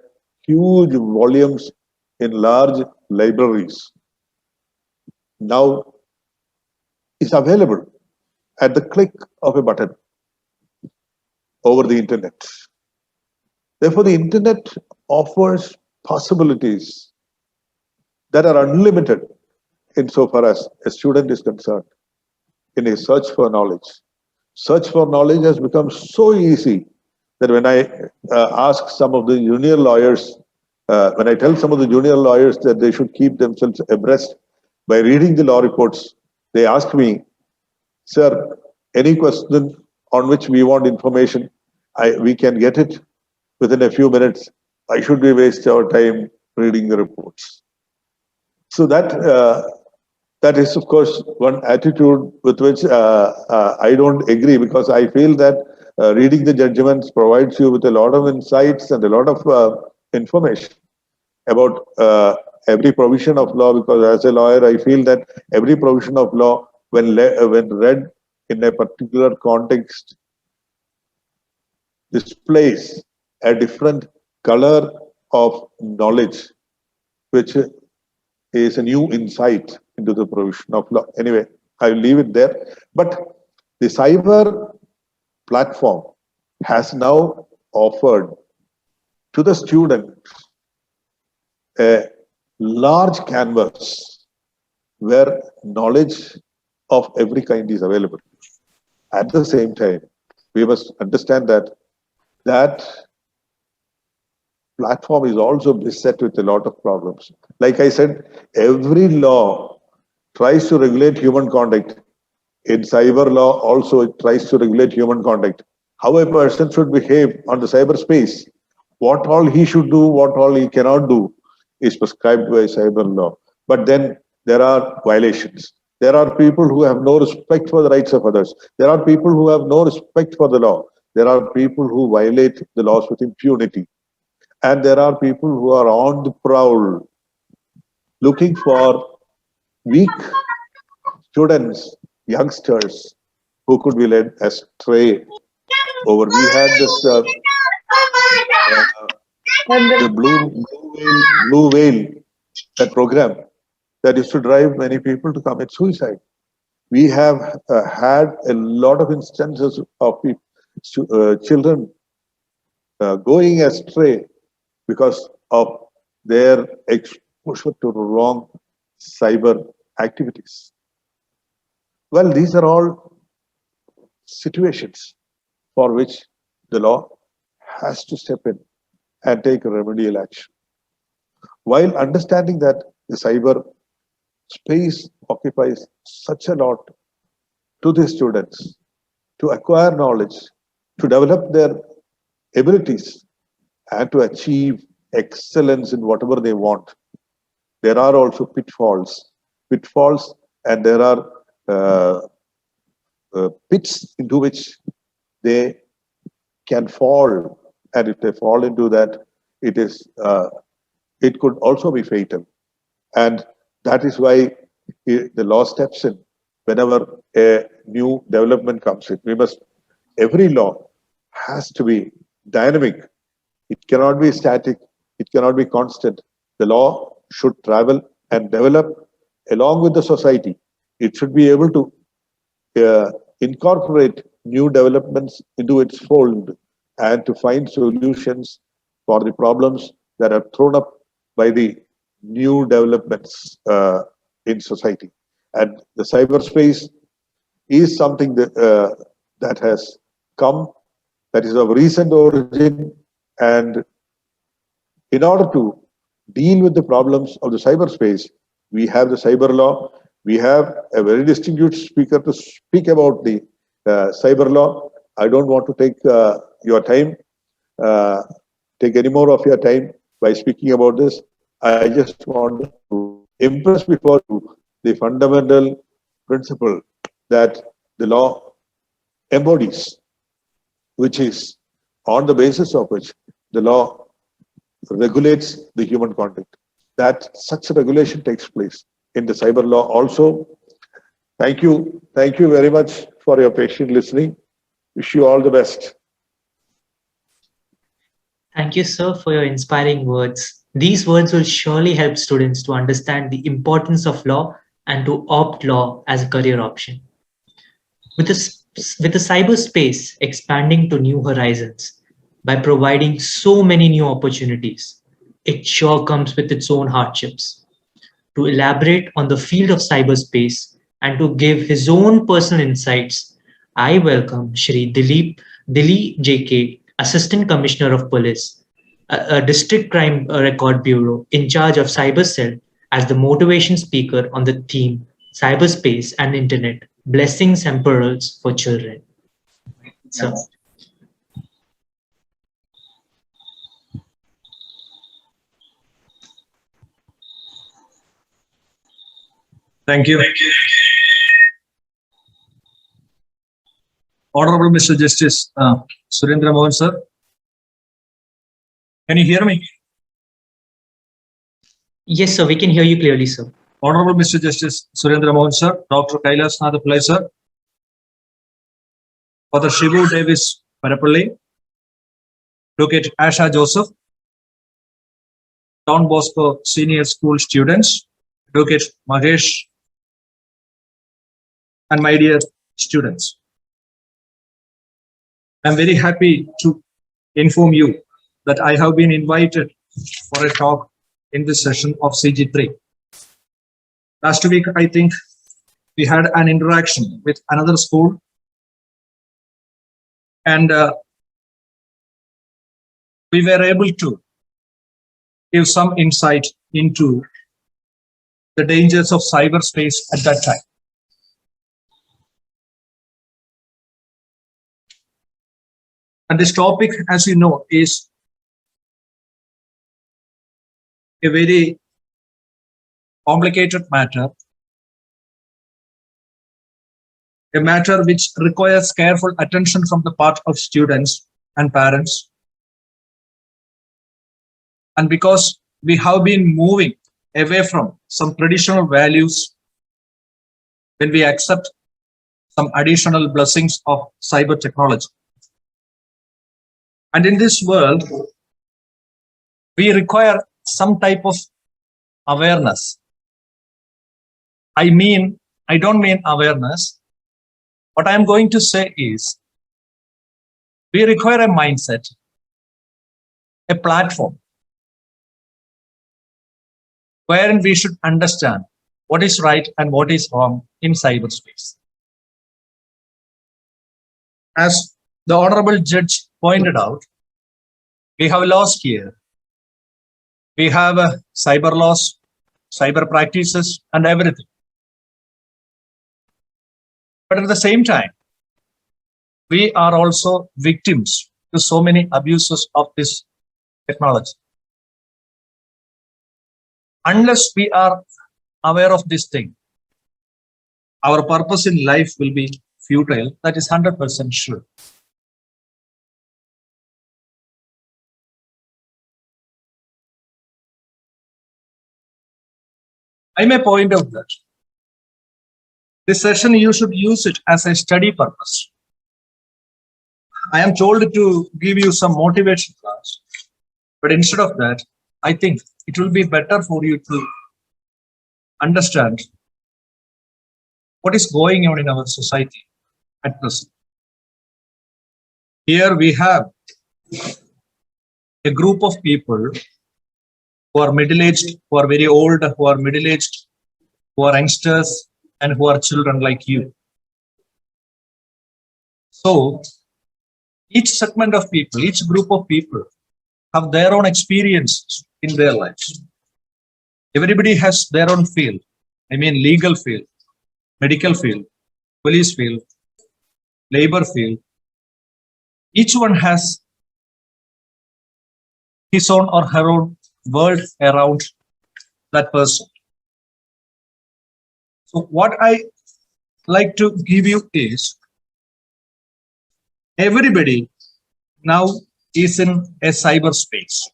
huge volumes in large libraries now is available at the click of a button over the internet. Therefore, the internet offers possibilities that are unlimited insofar as a student is concerned in a search for knowledge. Search for knowledge has become so easy that when I ask some of the junior lawyers, when I tell some of the junior lawyers that they should keep themselves abreast by reading the law reports, they ask me, sir, any question on which we want information, we can get it within a few minutes. Why should we waste our time reading the reports? So that is, of course, one attitude with which I don't agree, because I feel that reading the judgments provides you with a lot of insights and a lot of information about every provision of law, because as a lawyer, I feel that every provision of law, when read in a particular context, displays a different color of knowledge, which is a new insight into the provision of law. Anyway, I will leave it there. But the cyber platform has now offered to the student a large canvas where knowledge of every kind is available. At the same time, we must understand that that platform is also beset with a lot of problems. Like I said, every law tries to regulate human conduct. In cyber law, also it tries to regulate human conduct. How a person should behave on the cyberspace, what all he should do, what all he cannot do, is prescribed by cyber law. But then there are violations. There are people who have no respect for the rights of others. There are people who have no respect for the law. There are people who violate the laws with impunity. And there are people who are on the prowl, looking for weak students, youngsters, who could be led astray over. We had this the blue whale, that program that used to drive many people to commit suicide. We have had a lot of instances of children going astray because of their exposure to wrong cyber activities. Well, these are all situations for which the law has to step in and take remedial action. While understanding that the cyber space occupies such a lot to the students to acquire knowledge, to develop their abilities, and to achieve excellence in whatever they want, there are also pitfalls, and there are pits into which they can fall, and if they fall into that, it could also be fatal. And that is why the law steps in whenever a new development comes in. Every law has to be dynamic. It cannot be static. It cannot be constant. The law should travel and develop along with the society. It should be able to incorporate new developments into its fold and to find solutions for the problems that are thrown up by the new developments in society. And the cyberspace is something that has come, that is of recent origin, and in order to deal with the problems of the cyberspace, we have the cyber law. We have a very distinguished speaker to speak about the cyber law. I don't want to take your time, take any more of your time by speaking about this. I just want to impress before you the fundamental principle that the law embodies, which is on the basis of which the law regulates the human conduct. That such a regulation takes place in the cyber law also. Thank you. Thank you very much for your patient listening. Wish you all the best. Thank you, sir, for your inspiring words. These words will surely help students to understand the importance of law and to opt law as a career option. With the cyberspace expanding to new horizons by providing so many new opportunities, it sure comes with its own hardships. To elaborate on the field of cyberspace and to give his own personal insights, I welcome Shri Dilip JK, Assistant Commissioner of Police, a District Crime Record Bureau in charge of Cyber Cell, as the motivation speaker on the theme Cyberspace and Internet, Blessings and Perils for Children. So, Thank you. Honorable Mr. Justice Surendra Mohan, sir. Can you hear me? yes, sir, we can hear you clearly, sir. Honorable Mr. Justice Surendra Mohan, sir. Dr. Kailas Natha Pillai, sir. Father Shivu Davis Parapalli. Advocate Asha Joseph. Don Bosco Senior School students. Advocate Mahesh. And my dear students, I'm very happy to inform you that I have been invited for a talk in this session of CG3. Last week, I think we had an interaction with another school, and we were able to give some insight into the dangers of cyberspace at that time. And this topic, as you know, is a very complicated matter, a matter which requires careful attention from the part of students and parents. And because we have been moving away from some traditional values when we accept some additional blessings of cyber technology. And in this world, we require some type of awareness. I don't mean awareness. What I'm going to say is, we require a mindset, a platform, wherein we should understand what is right and what is wrong in cyberspace. As the Honorable Judge pointed out, we have laws here. We have cyber laws, cyber practices, and everything. But at the same time, we are also victims to so many abuses of this technology. Unless we are aware of this thing, our purpose in life will be futile. That is 100% sure. I may point out that This session, you should use it as a study purpose. I am told to give you some motivation class, but instead of that, I think it will be better for you to understand what is going on in our society at present. Here we have a group of people who are middle-aged, who are very old, who are middle-aged, who are youngsters, and who are children like you. So each segment of people, each group of people have their own experiences in their lives. Everybody has their own field. I mean, legal field, medical field, police field, labor field. Each one has his own or her own world around that person. So what I like to give you is, everybody now is in a cyberspace.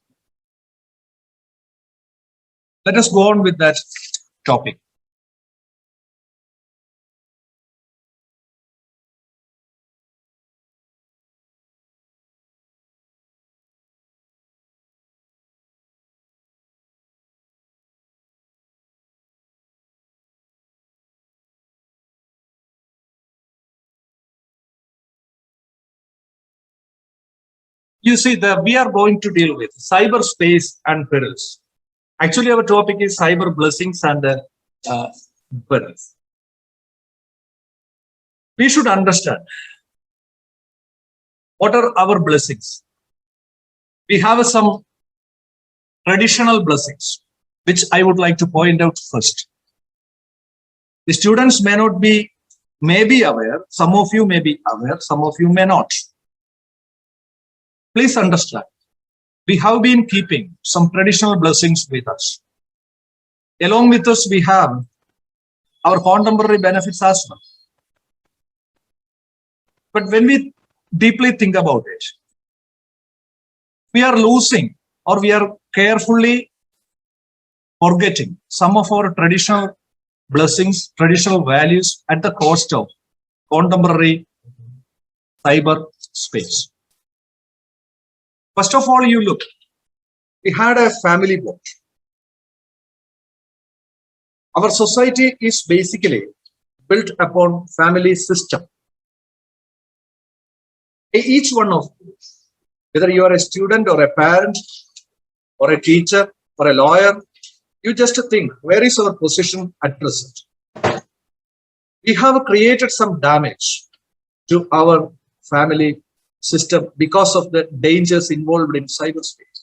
Let us go on with that topic. You see that we are going to deal with cyberspace and perils. Actually, our topic is cyber blessings and perils. We should understand what are our blessings. We have some traditional blessings, which I would like to point out first. The students may not be, may be aware, some of you may be aware, some of you may not. Please understand, we have been keeping some traditional blessings with us. Along with us, we have our contemporary benefits as well. But when we deeply think about it, we are losing, or we are carefully forgetting some of our traditional blessings, traditional values at the cost of contemporary cyber space. First of all, you look, we had a family bond. Our society is basically built upon family system. Each one of you, whether you are a student or a parent or a teacher or a lawyer, you just think, where is our position at present? We have created some damage to our family system because of the dangers involved in cyberspace.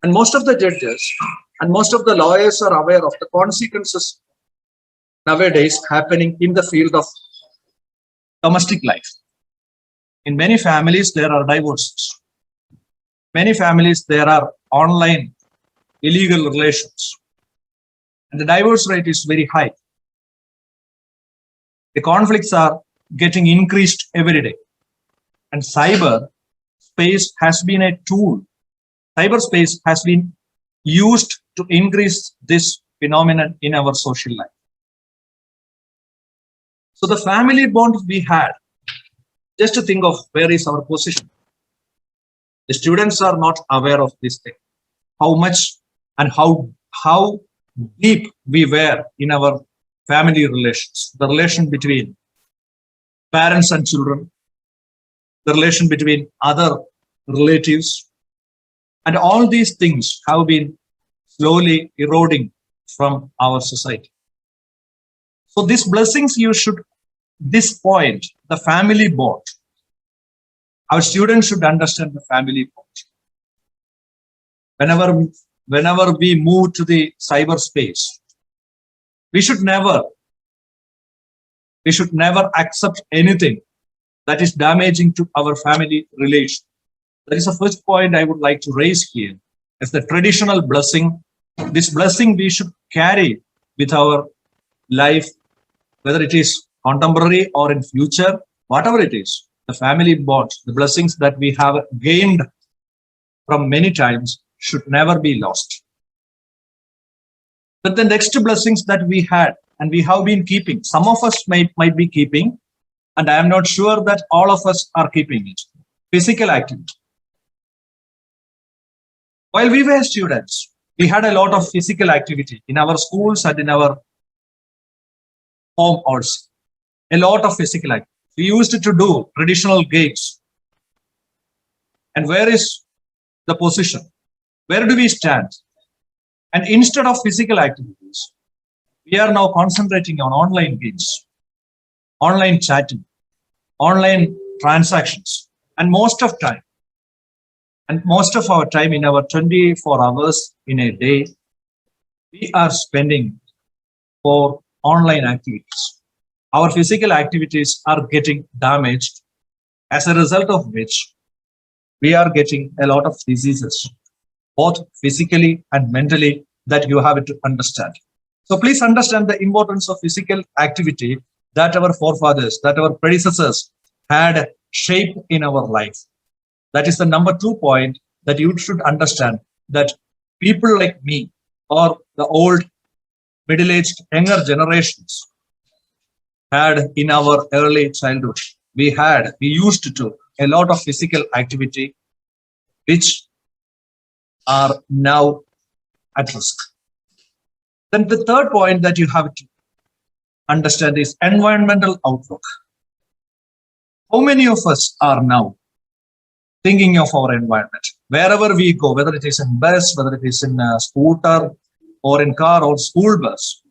And most of the judges and most of the lawyers are aware of the consequences nowadays happening in the field of domestic life. In many families, there are divorces. Many families, there are online illegal relations. And the divorce rate is very high. The conflicts are getting increased every day. And cyberspace has been a tool. Cyberspace has been used to increase this phenomenon in our social life. So the family bond we had, just to think of where is our position. The students are not aware of this thing, how much and how deep we were in our family relations, the relation between parents and children, the relation between other relatives, and all these things have been slowly eroding from our society. So these blessings, you should, this point, the family bond. Our students should understand the family bond. Whenever we move to the cyberspace, we should never accept anything that is damaging to our family relation. That is the first point I would like to raise here as the traditional blessing. This blessing we should carry with our life, whether it is contemporary or in future, whatever it is, the family bond, the blessings that we have gained from many times should never be lost. But the next blessings that we had and we have been keeping. Some of us might be keeping, and I am not sure that all of us are keeping it. Physical activity. While we were students, we had a lot of physical activity in our schools and in our home also. A lot of physical activity. We used to do traditional games. And where is the position? Where do we stand? And instead of physical activities, we are now concentrating on online games, online chatting, online transactions, and most of our time in our 24 hours in a day, we are spending for online activities. Our physical activities are getting damaged, as a result of which we are getting a lot of diseases, both physically and mentally, that you have to understand. So please understand the importance of physical activity that our forefathers, that our predecessors had shaped in our life. That is the number 2 point that you should understand, that people like me or the old, middle-aged, younger generations had in our early childhood. We used to do a lot of physical activity which are now at risk. Then the third point that you have to understand is environmental outlook. How many of us are now thinking of our environment? Wherever we go, whether it is in bus, whether it is in a scooter or in car or school bus,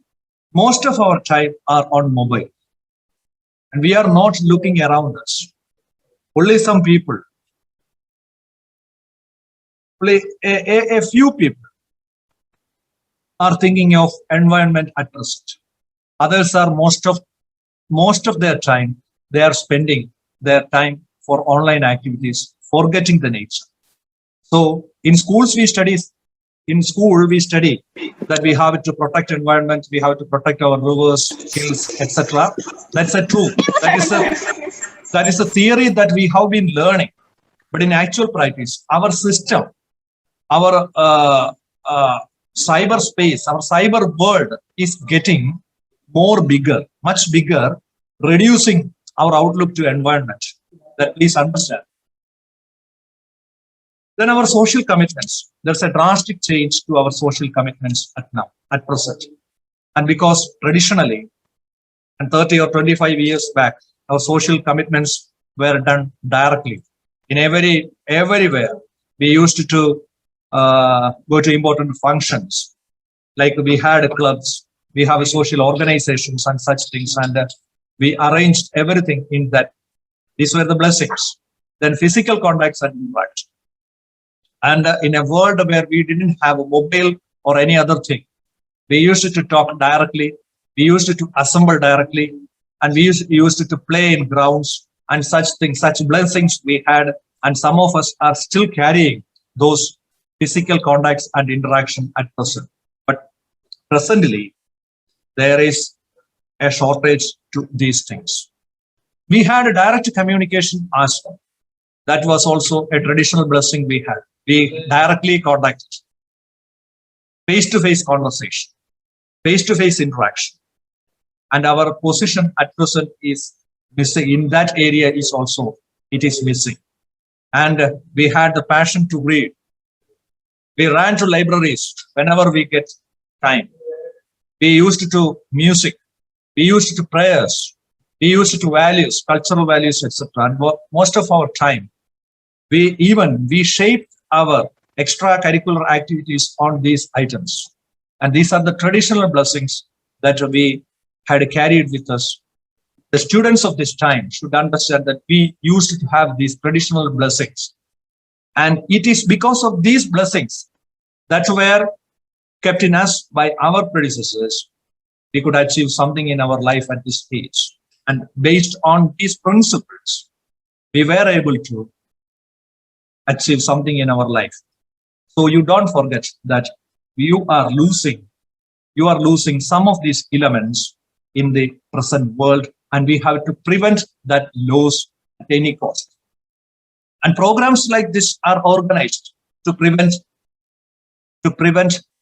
most of our time are on mobile. And we are not looking around us. Only some people, only a few people are thinking of environment at present. Others are most of their time, they are spending their time for online activities, forgetting the nature. So in schools we study that we have to protect environment, we have to protect our rivers, hills, etc. That's a truth. That is a theory that we have been learning. But in actual practice, our system, our cyberspace, our cyber world is getting much bigger, reducing our outlook to environment. That please understand. Then our social commitments. There's a drastic change to our social commitments at present. And because traditionally, and 30 or 25 years back, our social commitments were done directly. In everywhere, we used to go to important functions. Like we had clubs, we have social organizations and such things, and we arranged everything in that. These were the blessings. Then physical contacts and interaction. And in a world where we didn't have a mobile or any other thing, we used to talk directly, we used to assemble directly, and we used to play in grounds and such things, such blessings we had. And some of us are still carrying those physical contacts and interaction at present. But presently, there is a shortage to these things. We had a direct communication as well. That was also a traditional blessing we had. We directly contacted, face-to-face conversation, face-to-face interaction. And our position at present is missing. In that area it is missing. And we had the passion to read. We ran to libraries whenever we get time. We used to music. We used to prayers. We used to values, cultural values, etc. And most of our time, we shaped our extracurricular activities on these items. And these are the traditional blessings that we had carried with us. The students of this time should understand that we used to have these traditional blessings. And it is because of these blessings that were kept in us by our predecessors, we could achieve something in our life at this stage. And based on these principles, we were able to achieve something in our life. So you don't forget that you are losing some of these elements in the present world, and we have to prevent that loss at any cost. And programs like this are organized to prevent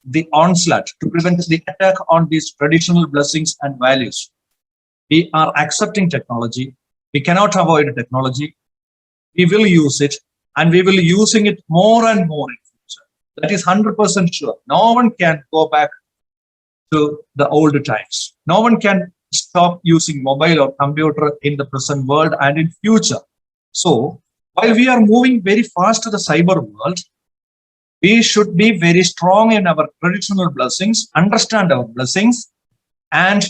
the onslaught, to prevent the attack on these traditional blessings and values. We are accepting technology. We cannot avoid technology. We will use it, and we will be using it more and more in future. That is 100% sure. No one can go back to the old times. No one can stop using mobile or computer in the present world and in future. So while we are moving very fast to the cyber world, we should be very strong in our traditional blessings, understand our blessings, and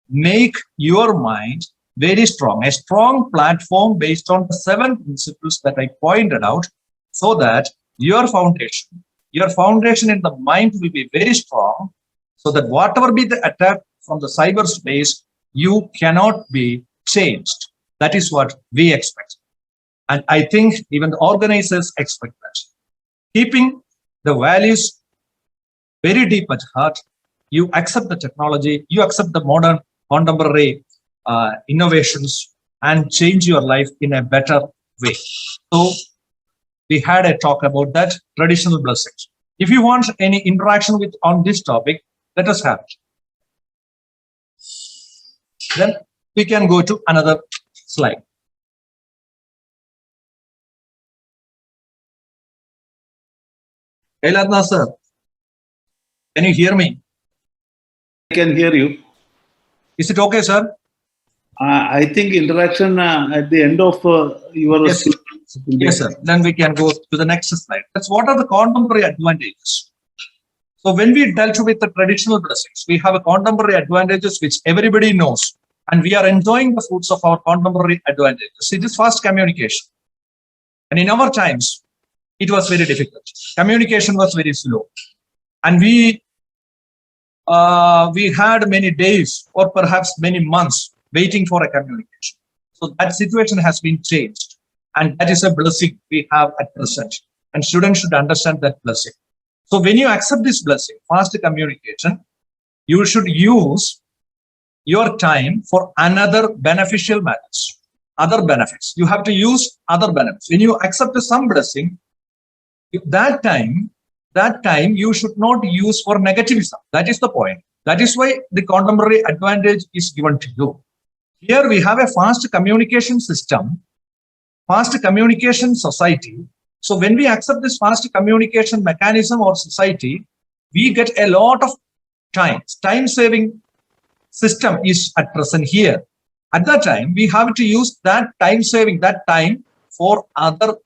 make your mind very strong, a strong platform based on the 7 principles that I pointed out, so that your foundation in the mind will be very strong, so that whatever be the attack from the cyberspace, you cannot be changed. That is what we expect. And I think even the organizers expect that. Keeping the values very deep at heart, you accept the technology, you accept the modern contemporary innovations, and change your life in a better way. So we had a talk about that, traditional blessings. If you want any interaction with on this topic, let us have it. Then we can go to another slide. Hey Latna sir, can you hear me? I can hear you. Is it okay, sir? I think interaction at the end of your Yes. speech will be- Yes, sir. Then we can go to the next slide. That's what are the contemporary advantages. So when we dealt with the traditional blessings, we have a contemporary advantages which everybody knows, and we are enjoying the fruits of our contemporary advantages. It is fast communication. And in our times, it was very difficult. Communication was very slow. And we had many days or perhaps many months waiting for a communication. So that situation has been changed. And that is a blessing we have at present. And students should understand that blessing. So when you accept this blessing, fast communication, you should use your time for another beneficial matters, other benefits. You have to use other benefits. When you accept some blessing, that time you should not use for negativism. That is the point. That is why the contemporary advantage is given to you. Here we have a fast communication system, fast communication society. So when we accept this fast communication mechanism or society, we get a lot of time. Time-saving system is at present here. At that time, we have to use that time-saving, that time for other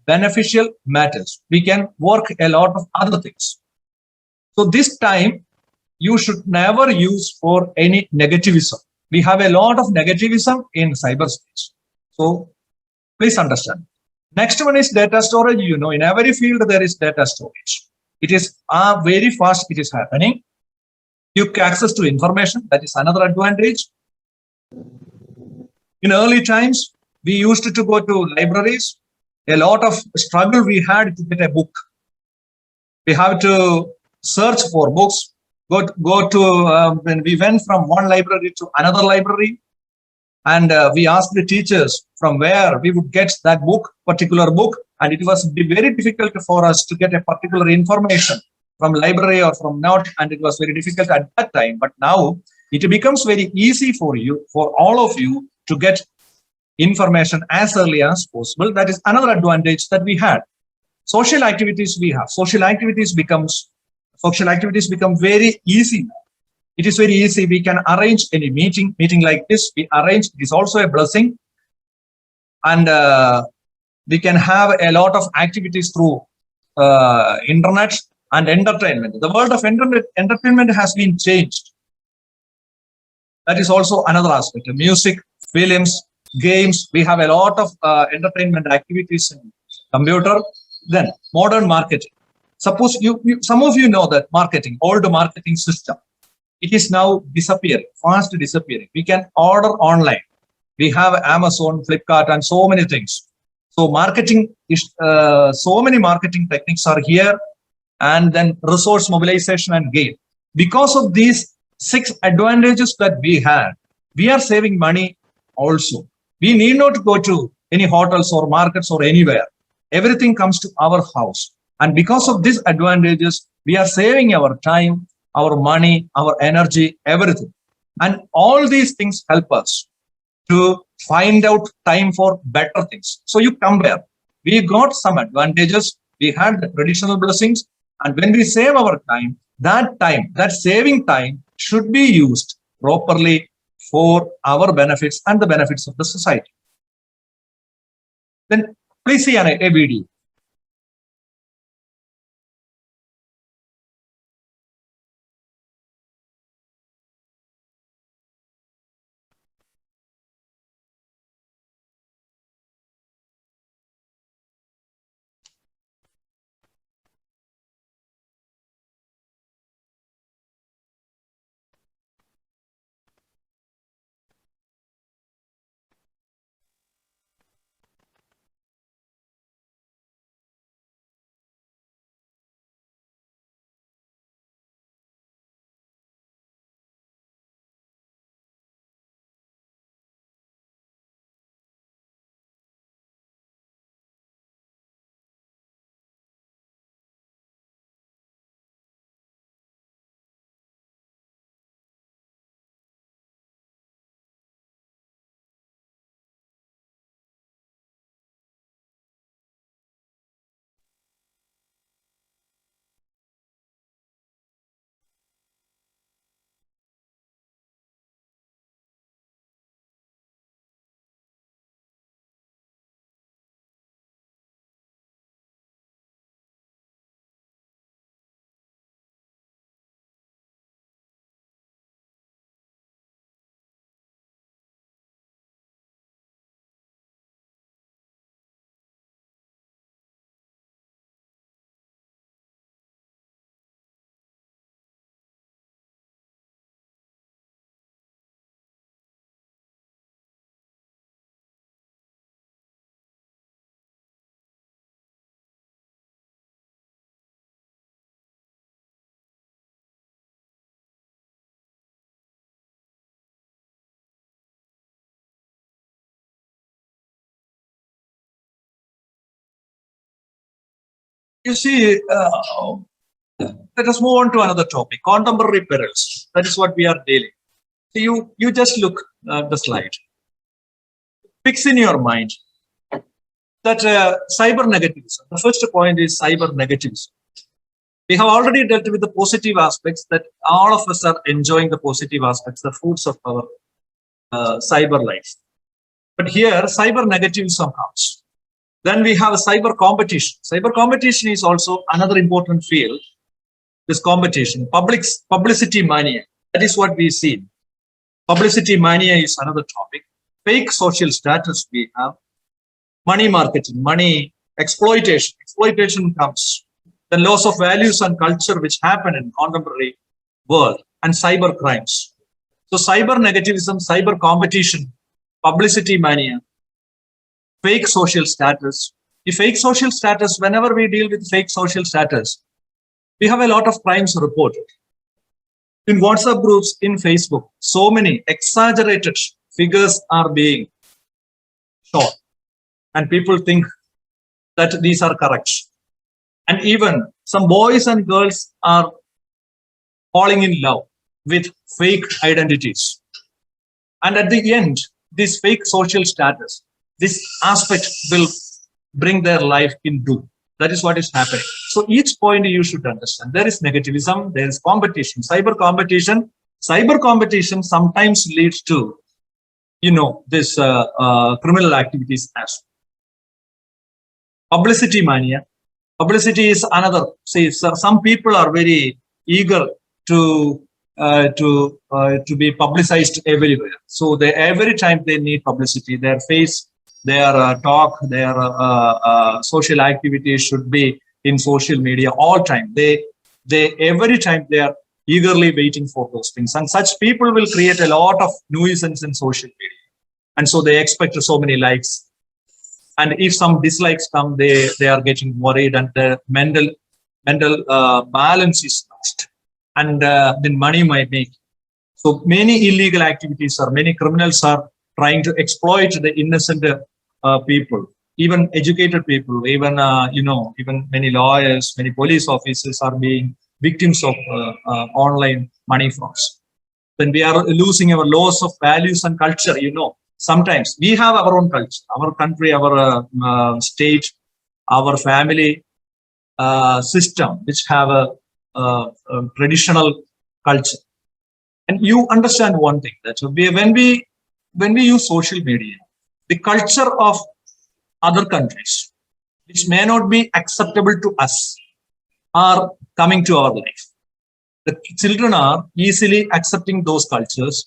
beneficial matters. We can work a lot of other things. So this time, you should never use for any negativism. We have a lot of negativism in cyberspace. So please understand. Next one is data storage. You know, in every field, there is data storage. It is very fast. It is happening. Quick access to information. That is another advantage. In early times, we used to go to libraries. A lot of struggle we had to get a book. We have to search for books. Go to when we went from one library to another library, and we asked the teachers from where we would get that book, particular book, and it was very difficult for us to get a particular information from library or from note, and it was very difficult at that time. But now it becomes very easy for you, for all of you, to get information as early as possible. That is another advantage that we had. Social activities we have. Social activities become very easy now. It is very easy. We can arrange any meeting like this. We arrange. It is also a blessing, and we can have a lot of activities through internet and entertainment. The world of entertainment has been changed. That is also another aspect. Music, films, games. We have a lot of entertainment activities in computer. Then modern marketing. Suppose some of you know that marketing, old marketing system, it is now disappearing, fast disappearing. We can order online. We have Amazon, Flipkart, and so many things. So marketing is so many marketing techniques are here, and then resource mobilization and gain. Because of these 6 advantages that we had, we are saving money also. We need not go to any hotels or markets or anywhere. Everything comes to our house. And because of these advantages, We are saving our time, our money, our energy, everything. And all these things help us to find out time for better things. So you compare. We got some advantages. We had the traditional blessings. And when we save our time, that saving time should be used properly for our benefits and the benefits of the society. Then please see a video. You see, let us move on to another topic, contemporary perils. That is what we are dealing. So you just look at the slide. Fix in your mind that cyber negativism, the first point is cyber negativism. We have already dealt with the positive aspects, that all of us are enjoying the positive aspects, the fruits of our cyber life. But here, cyber negativism comes. Then we have cyber competition. Cyber competition is also another important field. This competition, publicity mania, that is what we see. Publicity mania is another topic. Fake social status we have. Money marketing, money exploitation. Exploitation comes. Then loss of values and culture which happen in contemporary world, and cyber crimes. So cyber negativism, cyber competition, publicity mania, fake social status. The fake social status, whenever we deal with fake social status, we have a lot of crimes reported. In WhatsApp groups, in Facebook, so many exaggerated figures are being shown. And people think that these are correct. And even some boys and girls are falling in love with fake identities. And at the end, this fake social status, this aspect will bring their life in doom. That is what is happening. So each point you should understand. There is negativism, there is competition, cyber competition. Cyber competition sometimes leads to, this criminal activities as well. Publicity mania. Publicity is another. See, some people are very eager to be publicized everywhere. So every time they need publicity, their face, their talk, their social activities should be in social media all time. They every time they are eagerly waiting for those things, and such people will create a lot of nuisance in social media, and so they expect so many likes. And if some dislikes come, they are getting worried, and the mental balance is lost, and then money might make. So many illegal activities or many criminals are trying to exploit the innocent people, even educated people, even even many lawyers, many police officers are being victims of online money frauds. When we are losing our laws of values and culture, sometimes we have our own culture, our country, our state, our family system, which have a traditional culture. And you understand one thing, that when we use social media, the culture of other countries, which may not be acceptable to us, are coming to our life. The children are easily accepting those cultures,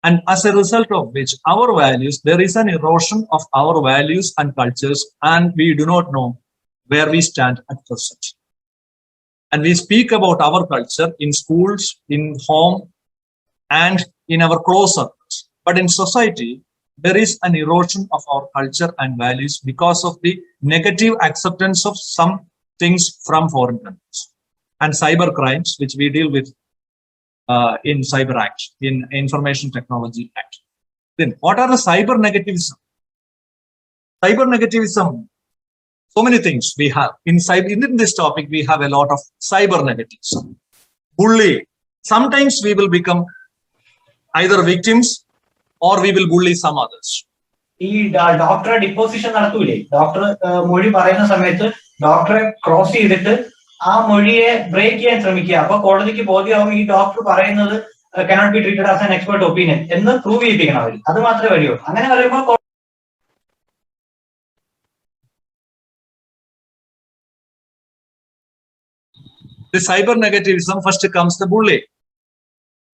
and as a result of which our values, there is an erosion of our values and cultures, and we do not know where we stand at present. And we speak about our culture in schools, in home, and in our close circles. But in society, there is an erosion of our culture and values because of the negative acceptance of some things from foreign countries. And cyber crimes, which we deal with in Cyber Act, in Information Technology Act. Then what are the cyber negativism? Cyber negativism, so many things we have. In this topic, we have a lot of cyber negativism. Bullying. Sometimes we will become either victims or we will bully some others. ഈ ഡോക്ടറെ deposition നടത്തൂലേ, doctor മൊഴി പറയുന്ന സമയത്ത് ഡോക്ടറെ cross ചെയ്തിട്ട് ആ മൊഴിയെ break ചെയ്യാൻ ശ്രമിക്കുക. അപ്പൊ കോടതിക്ക് ബോധ്യമാവും ഈ ഡോക്ടർ പറയുന്നത് cannot be treated as an expert opinion എന്ന് പ്രൂവ് ചെയ്യിപ്പിക്കണം അവർ. അത് മാത്രമേ വഴിയുള്ളൂ. അങ്ങനെ പറയുമ്പോൾ the cyber negativism, first comes the bullying.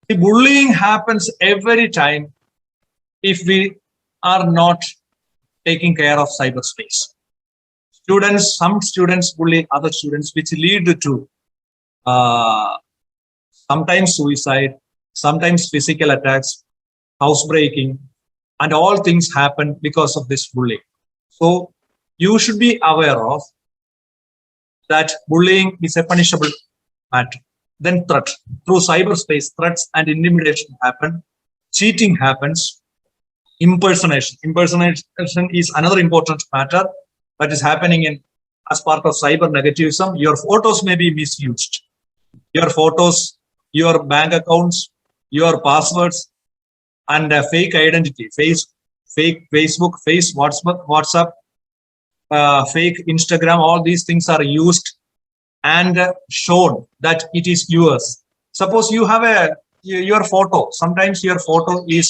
The bullying happens every time if we are not taking care of cyberspace. Some students bully other students, which lead to sometimes suicide, sometimes physical attacks, housebreaking, and all things happen because of this bullying. So you should be aware of that bullying is a punishable matter. Then threat. Through cyberspace, threats and intimidation happen. Cheating happens. Impersonation. Impersonation is another important matter that is happening as part of cyber negativism. Your photos may be misused. Your photos, your bank accounts, your passwords, and fake identity. Fake Facebook, WhatsApp, fake Instagram, all these things are used and shown that it is yours. Suppose you have your photo. Sometimes your photo is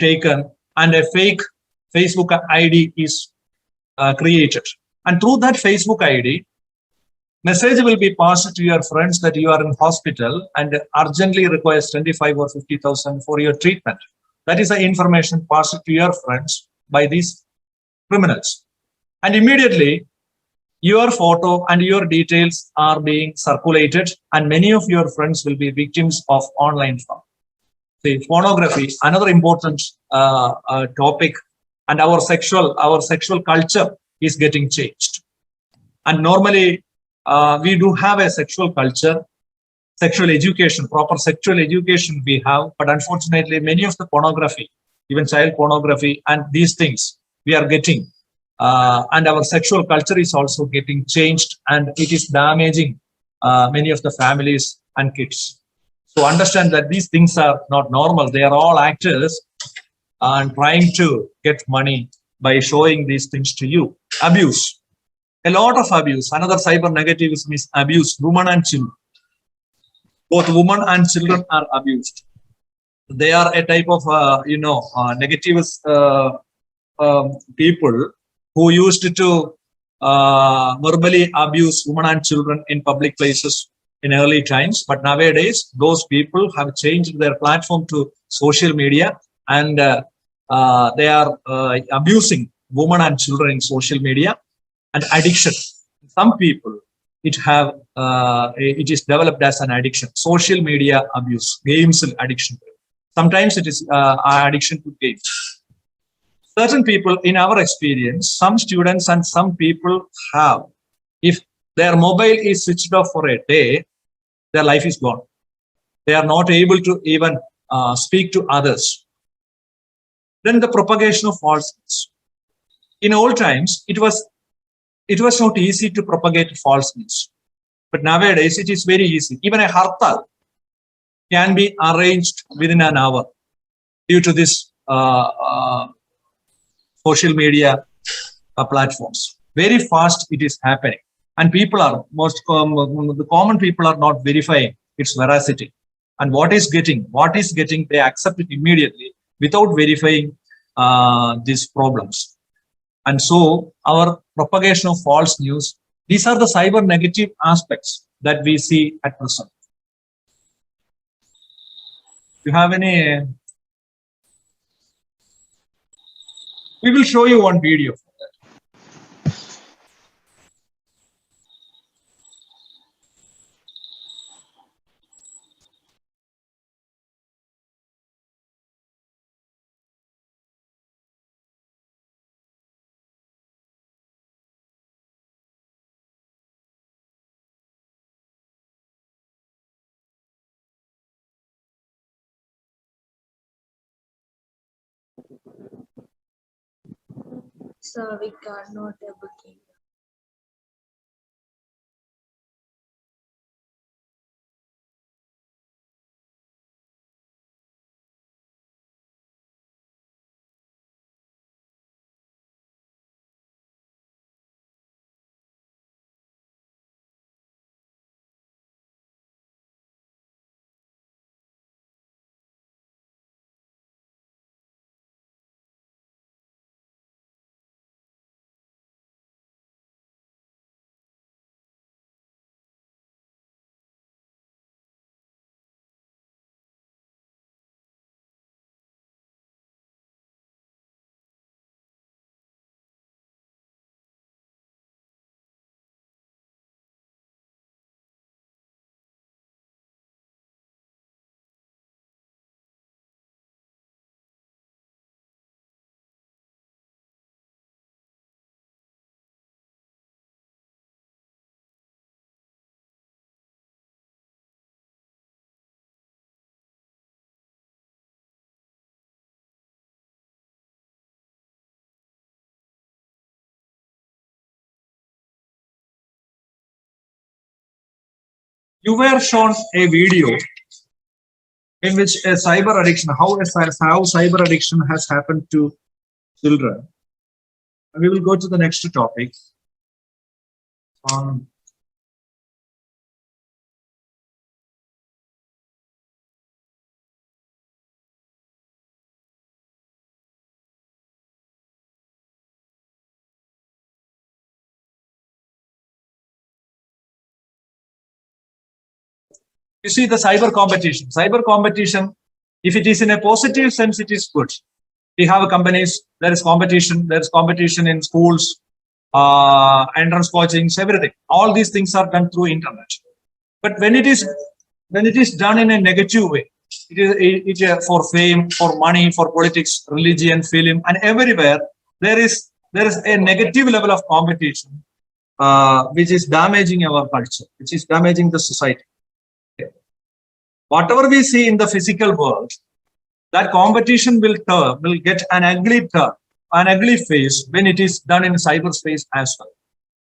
taken and a fake Facebook ID is created. And through that Facebook ID, message will be passed to your friends that you are in hospital and urgently requires 25 or 50,000 for your treatment. That is the information passed to your friends by these criminals. And immediately, your photo and your details are being circulated, and many of your friends will be victims of online fraud. The pornography, another important topic, and our sexual culture is getting changed. And normally, we do have a sexual culture, sexual education, proper sexual education we have, but unfortunately, many of the pornography, even child pornography, and these things we are getting. And our sexual culture is also getting changed, and it is damaging many of the families and kids. So understand that these things are not normal. They are all actors and trying to get money by showing these things to you. Abuse. A lot of abuse. Another cyber negativism is abuse. Women and children. Both women and children are abused. They are a type of, negativist people who used to verbally abuse women and children in public places in early times. But nowadays, those people have changed their platform to social media, and they are abusing women and children in social media. And addiction. Some people, it is developed as an addiction. Social media abuse, games addiction. Sometimes it is addiction to games. Certain people, in our experience, some students and some people have, if their mobile is switched off for a day, their life is gone. They are not able to even speak to others. Then the propagation of false news. In old times, it was not easy to propagate false news. But nowadays it is very easy. Even a hartal can be arranged within an hour due to this social media platforms. Very fast it is happening, and people are the common people are not verifying its veracity, and what is getting they accept it immediately without verifying these problems. And so our propagation of false news, these are the cyber negative aspects that we see at present. Do you have any? We will show you one video for that. So we got not able to. You were shown a video in which a cyber addiction, how cyber addiction has happened to children. And we will go to the next topic. You see the cyber competition. Cyber competition, if it is in a positive sense, it is good. We have companies, there is competition in schools, entrance coachings, everything. All these things are done through internet. But when it is done in a negative way, it is for fame, for money, for politics, religion, film, and everywhere there is a negative level of competition, which is damaging our culture, which is damaging the society. Whatever we see in the physical world, that competition will get an ugly face when it is done in cyberspace as well.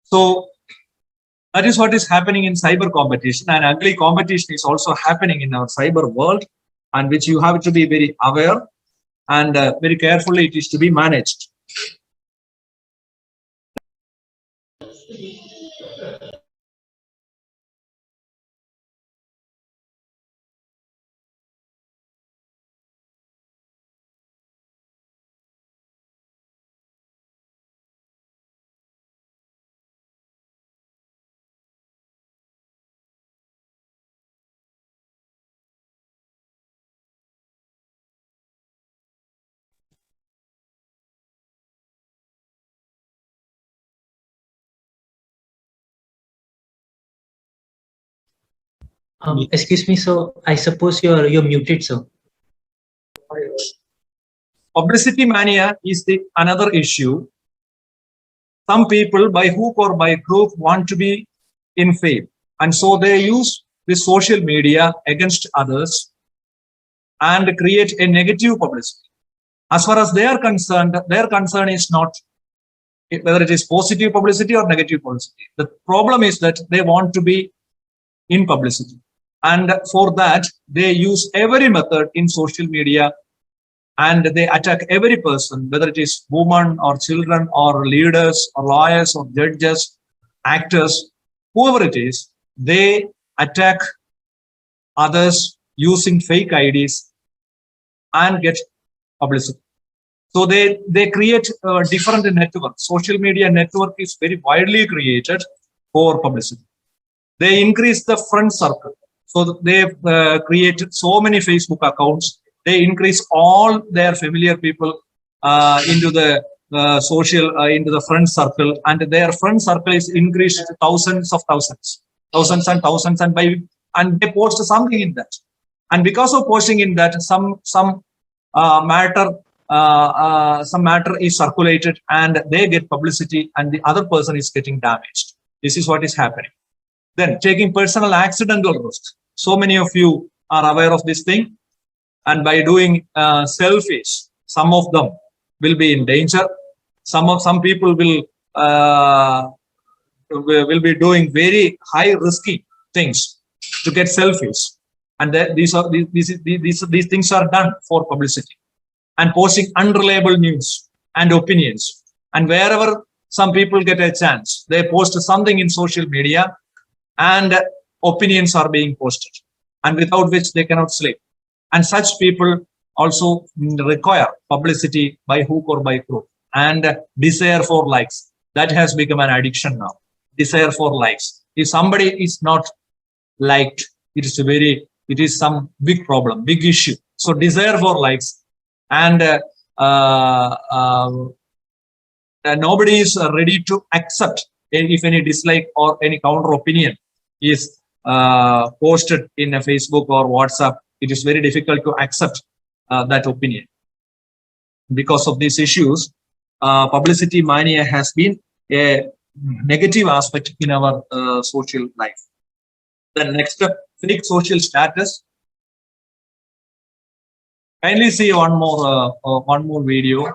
So that is what is happening in cyber competition, and ugly competition is also happening in our cyber world, and which you have to be very aware and very carefully it is to be managed. Excuse me, sir. I suppose you're muted, sir. Publicity mania is another issue. Some people, by hook or by crook, want to be in fame, and so they use the social media against others and create a negative publicity. As far as they are concerned, their concern is not whether it is positive publicity or negative publicity. The problem is that they want to be in publicity. And for that, they use every method in social media, and they attack every person, whether it is women or children or leaders or lawyers or judges, actors, whoever it is. They attack others using fake IDs and get publicity. So they create different networks. Social media network is very widely created for publicity. They increase the friend circle. So they created so many Facebook accounts. They increase all their familiar people into the into the friend circle, and their friend circle is increased to thousands and thousands, and they post something in that. And because of posting in that, some matter is circulated, and they get publicity, and the other person is getting damaged. This is what is happening. Then taking personal accidental risks. So many of you are aware of this thing, and by doing selfies, some of them will be in danger. Some people will be doing very high risky things to get selfies, and these things are done for publicity, and posting unreliable news and opinions. And wherever some people get a chance, they post something in social media, and opinions are being posted, and without which they cannot sleep. And such people also require publicity by hook or by crook, and desire for likes. That has become an addiction now. Desire for likes. If somebody is not liked, it is some big problem, big issue. So desire for likes, and nobody is ready to accept if any dislike or any counter opinion is posted in a Facebook or WhatsApp. It is very difficult to accept that opinion. Because of these issues, publicity mania has been a negative aspect in our social life. The next, fake social status. Kindly see one more video.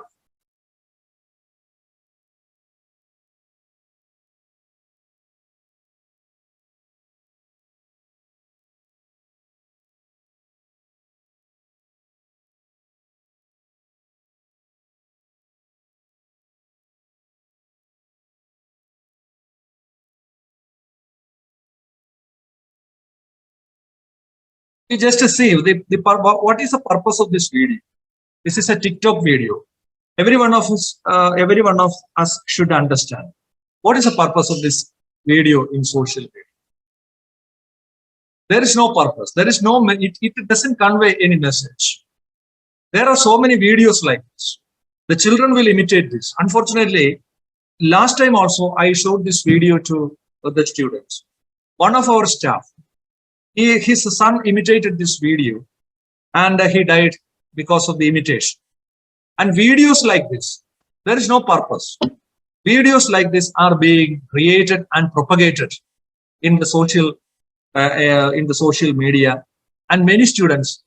You just see what is the purpose of this video. This is a TikTok video. Every one of us should understand what is the purpose of this video in social media. There is no purpose. There is no. It doesn't convey any message. There are so many videos like this. The children will imitate this. Unfortunately, last time also I showed this video to the students. One of our staff, his son imitated this video, and he died because of the imitation. And videos like this, there is no purpose. Videos like this are being created and propagated in the social media, and many students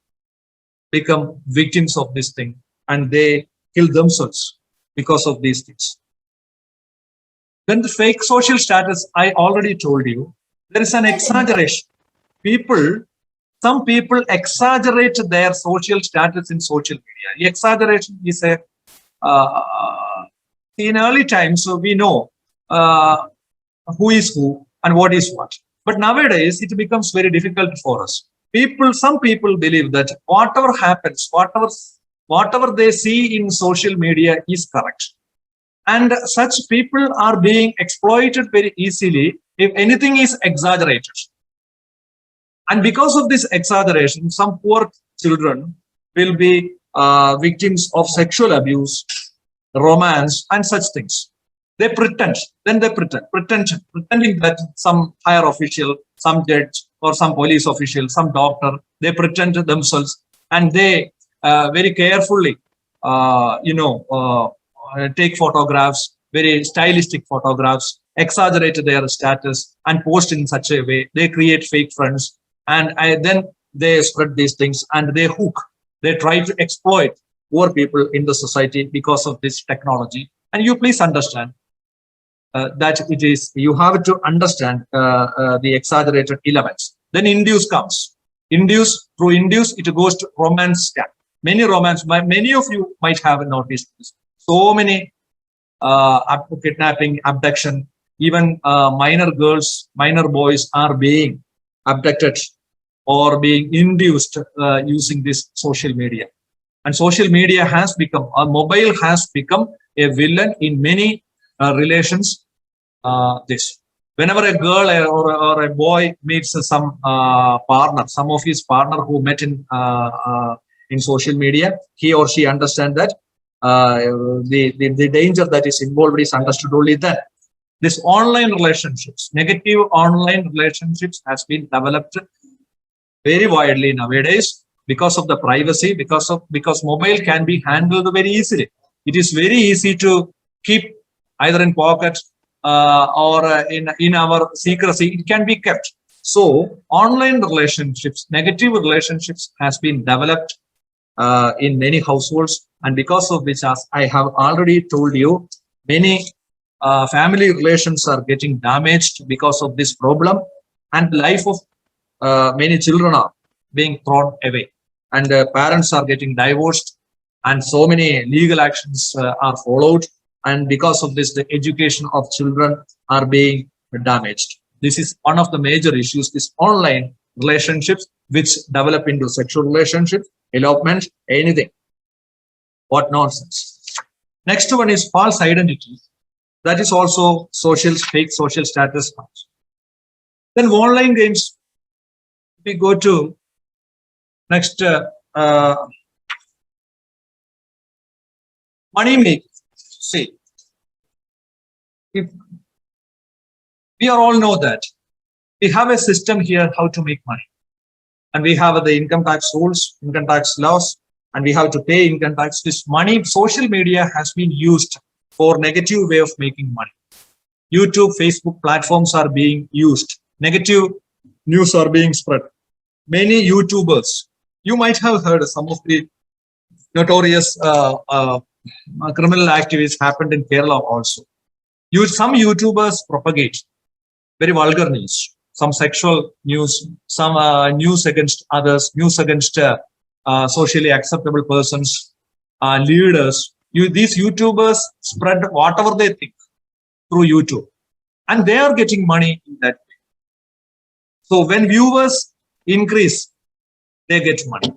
become victims of this thing, and they kill themselves because of these things. Then the fake social status, I already told you, there is an exaggeration. Some people exaggerate their social status in social media. The exaggeration is in early times, so we know who is who and what is what. But nowadays, it becomes very difficult for us. Some people believe that whatever happens, whatever they see in social media is correct. And such people are being exploited very easily if anything is exaggerated. And because of this exaggeration, some poor children will be victims of sexual abuse, romance, and such things. They pretend, pretending that some higher official, some judge, or some police official, some doctor, they pretend to themselves, and they very carefully, take photographs, very stylistic photographs, exaggerate their status, and post in such a way. They create fake friends. And then they spread these things, and they try to exploit poor people in the society because of this technology. And you please understand, that it is, you have to understand the exaggerated elements. Then induce comes. Through induce, it goes to romance scam. Many of you might have noticed this. So many kidnapping, abduction, even minor girls, minor boys are being abducted or being induced using this social media. And social media has become, mobile has become a villain in many relations. Whenever a girl or a boy meets some partner, some of his partner who met in social media, he or she understand that the danger that is involved is understood only then. This online relationships, negative online relationships has been developed very widely nowadays because of the privacy, because mobile can be handled very easily. It is very easy to keep either in pocket or in our secrecy. It can be kept. So online relationships, negative relationships has been developed in many households, and because of which, as I have already told you, many family relations are getting damaged because of this problem, and the life of many children are being thrown away, and parents are getting divorced, and so many legal actions are followed, and because of this, the education of children are being damaged. This is one of the major issues, this online relationships which develop into sexual relationships, elopement, anything. What nonsense. Next one is false identity. That is also fake social status. Then online games. We go to next money making. See, if we all know that we have a system here how to make money, and we have the income tax rules, income tax laws, and we have to pay income tax. This money, social media has been used for negative way of making money. YouTube, Facebook platforms are being used. Negative news are being spread. Many YouTubers, you might have heard some of the notorious criminal activities happened in Kerala also. Some YouTubers propagate very vulgar news, some sexual news, some news against others, news against socially acceptable persons, leaders. These YouTubers spread whatever they think through YouTube, and they are getting money in that way. So when viewers increase, they get money.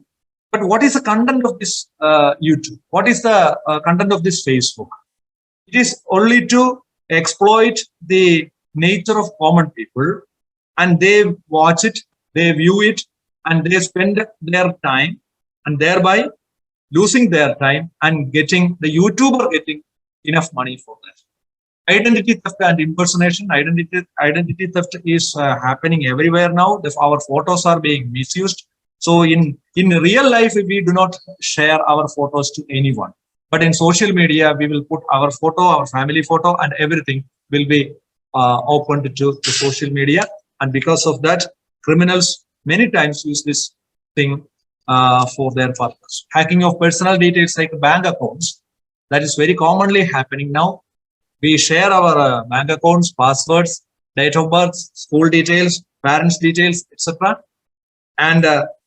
But what is the content of this YouTube? What is the content of this Facebook? It is only to exploit the nature of common people, and they watch it, they view it, and they spend their time, and thereby losing their time and the YouTuber getting enough money for that. Identity theft and impersonation. Identity theft is happening everywhere now. Our photos are being misused. So in real life, we do not share our photos to anyone. But in social media, we will put our photo, our family photo, and everything will be opened to social media. And because of that, criminals many times use this thing for their purpose. Hacking of personal details like bank accounts. That is very commonly happening now. We share our bank accounts, passwords, date of birth, school details, parents' details, etc. And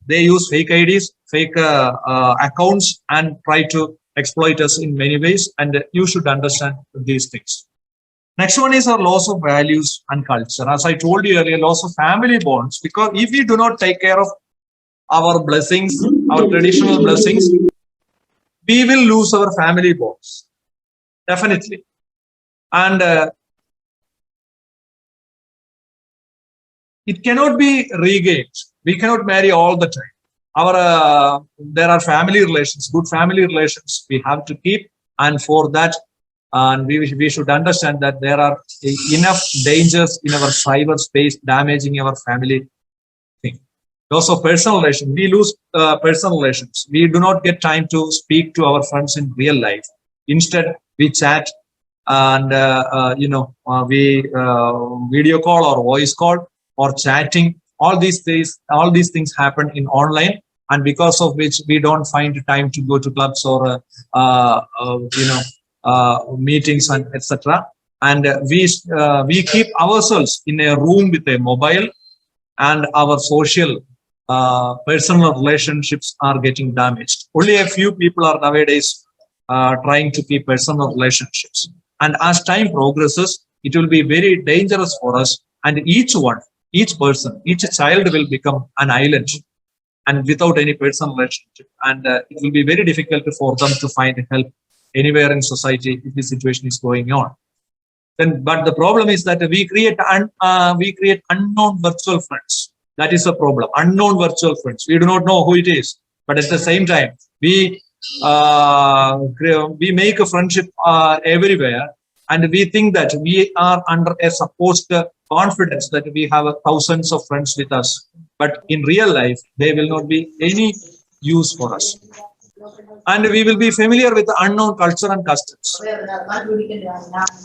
they use fake IDs, fake accounts, and try to exploit us in many ways. And you should understand these things. Next one is our loss of values and culture. As I told you earlier, loss of family bonds. Because if we do not take care of our blessings, our traditional blessings, we will lose our family bonds. Definitely. And it cannot be regained. We cannot marry all the time. There are family relations, good family relations we have to keep, and for that, and we should understand that there are enough dangers in our cyberspace damaging our family thing. Also, personal relations. We lose personal relations. We do not get time to speak to our friends in real life. Instead, we chat and we video call or voice call or chatting. All these things happen in online, and because of which we don't find time to go to clubs or meetings and etc. and we keep ourselves in a room with a mobile, and our social personal relationships are getting damaged. Only a few people are nowadays trying to keep personal relationships, and as time progresses, it will be very dangerous for us, and each person, each child will become an island and without any personal relationship, and it will be very difficult for them to find help anywhere in society if this situation is going on. Then, but the problem is that we create unknown virtual friends. That is a problem. Unknown virtual friends. We do not know who it is, but at the same time, we make a friendship everywhere, and we think that we are under a supposed confidence that we have thousands of friends with us. But in real life, they will not be any use for us, and we will be familiar with the unknown culture and customs.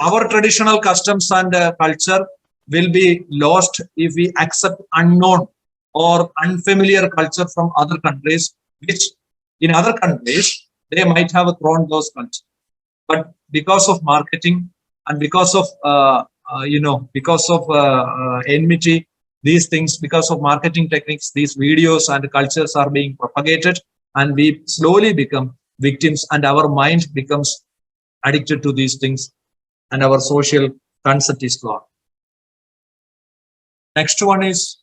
Our traditional customs and culture will be lost if we accept unknown or unfamiliar culture from other countries, which in other countries they might have thrown those cultures. But because of marketing and because of enmity, these things, because of marketing techniques, these videos and cultures are being propagated, and we slowly become victims, and our mind becomes addicted to these things, and our social concept is gone. Next one is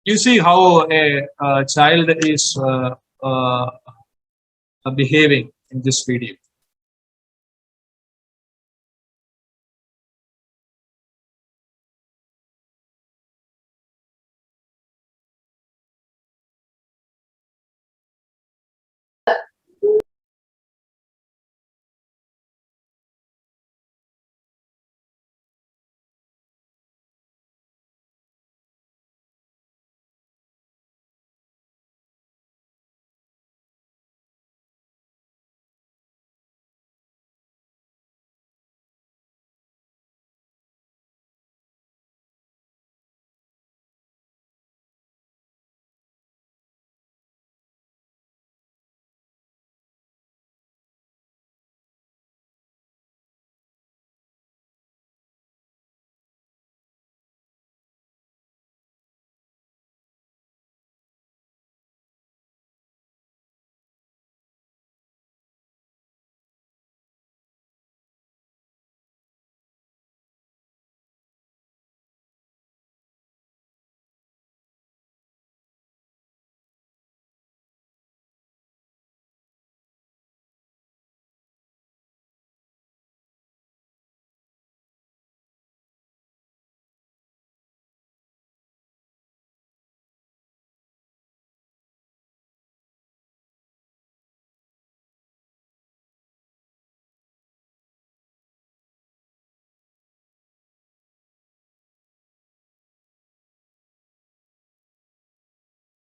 you see how a child is behaving in this video.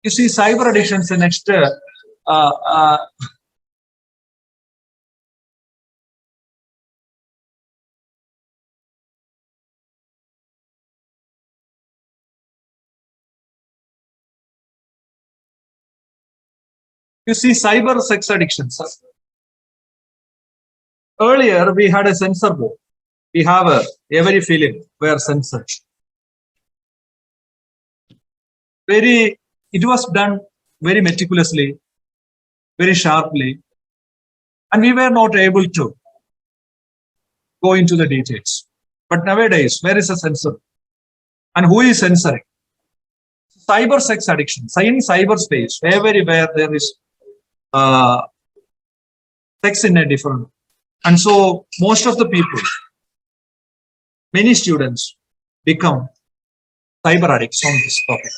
You see, cyber addictions. The next, you see, cyber sex addictions. Earlier, we had a censor board. We have every film were censored. It was done very meticulously, very sharply, and we were not able to go into the details. But nowadays, where is a censor? And who is censoring? Cyber sex addiction. In cyberspace, everywhere there is sex in a different. And so most of the people, many students become cyber addicts on this topic.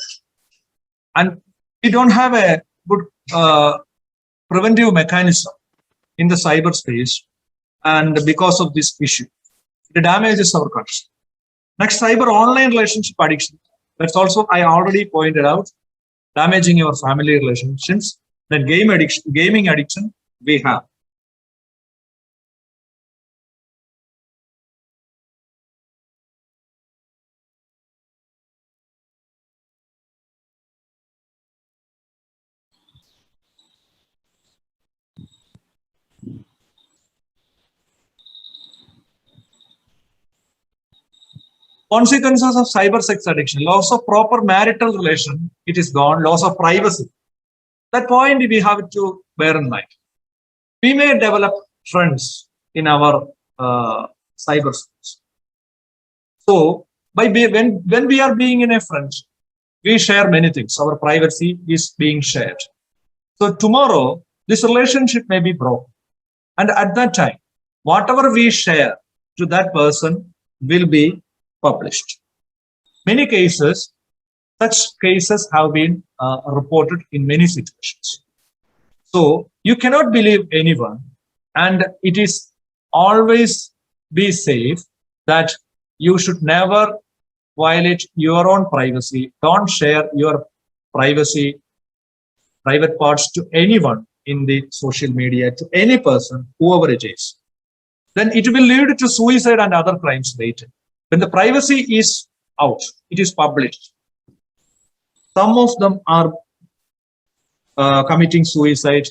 And we don't have a good preventive mechanism in the cyberspace, and because of this issue, it damages our culture. Next, cyber online relationship addiction. That's also, I already pointed out, damaging your family relationships. Then gaming addiction we have. Consequences of cyber sex addiction, loss of proper marital relation, it is gone, loss of privacy. That point we have to bear in mind. We may develop friends in our cyberspace. So, when we are being in a friendship, we share many things. Our privacy is being shared. So tomorrow, this relationship may be broken. And at that time, whatever we share to that person will be published. Many cases, such cases have been reported in many situations. So you cannot believe anyone, and it is always be safe that you should never violate your own privacy. Don't share your privacy, private parts to anyone in the social media, to any person, whoever it is. Then it will lead to suicide and other crimes later. When the privacy is out, it is published. Some of them are committing suicide,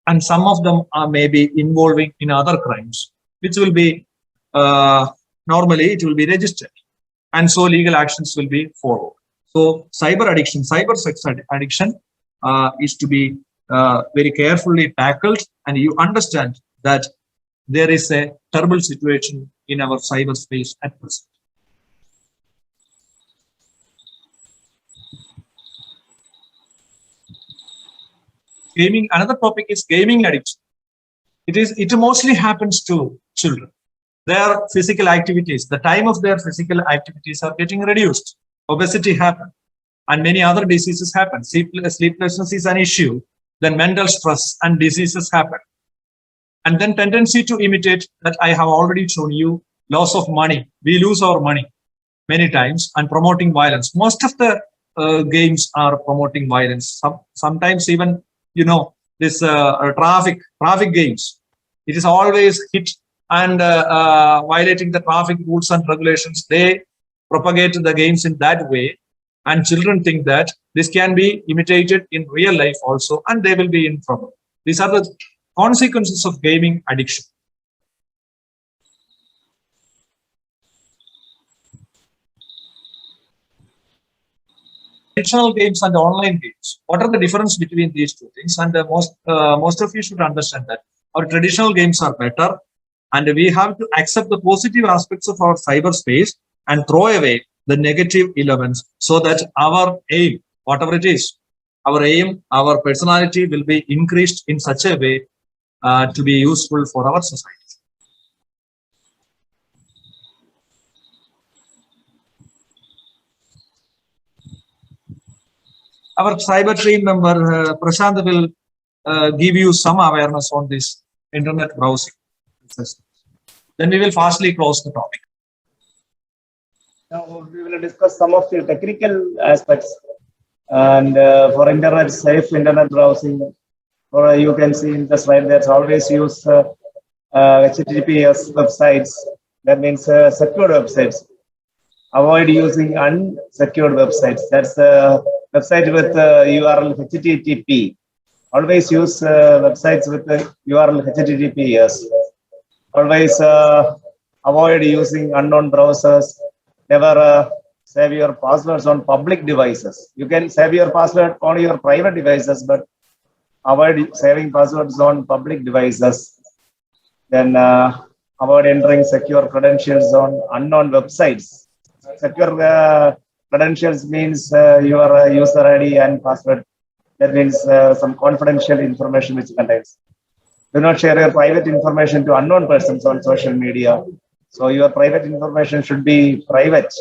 and some of them are maybe involving in other crimes, which will be normally it will be registered, and so legal actions will be followed. So cyber addiction, cyber sex addiction is to be very carefully tackled, and you understand that there is a terrible situation in our cyberspace at present. Gaming, another topic is gaming addiction. It mostly happens to children. Their physical activities, the time of their physical activities are getting reduced. Obesity happens, and many other diseases happen. Sleeplessness is an issue. Then mental stress and diseases happen. And then tendency to imitate, that I have already shown you, loss of money. We lose our money many times, and promoting violence. Most of the games are promoting violence. Sometimes even, this traffic games. It is always hit and violating the traffic rules and regulations. They propagate the games in that way, and children think that this can be imitated in real life also, and they will be in trouble. These are the consequences of gaming addiction. Traditional games and online games. What are the difference between these two things? And most of you should understand that our traditional games are better, and we have to accept the positive aspects of our cyberspace and throw away the negative elements, so that our aim, whatever it is, our aim, our personality will be increased in such a way to be useful for our society. Our cyber team member Prashant will give you some awareness on this internet browsing. Then we will fastly close the topic. Now we will discuss some of the technical aspects, and for internet, safe internet browsing. Or you can see in the slide that always use HTTPS websites. That means secure websites. Avoid using unsecured websites. That's a website with URL HTTP. Always use websites with the URL HTTPS. Always avoid using unknown browsers. Never save your passwords on public devices. You can save your password on your private devices, but avoid saving passwords on public devices. Then avoid entering secure credentials on unknown websites. Secure credentials means your user ID and password. That means some confidential information which contains. Do not share your private information to unknown persons on social media. So your private information should be private.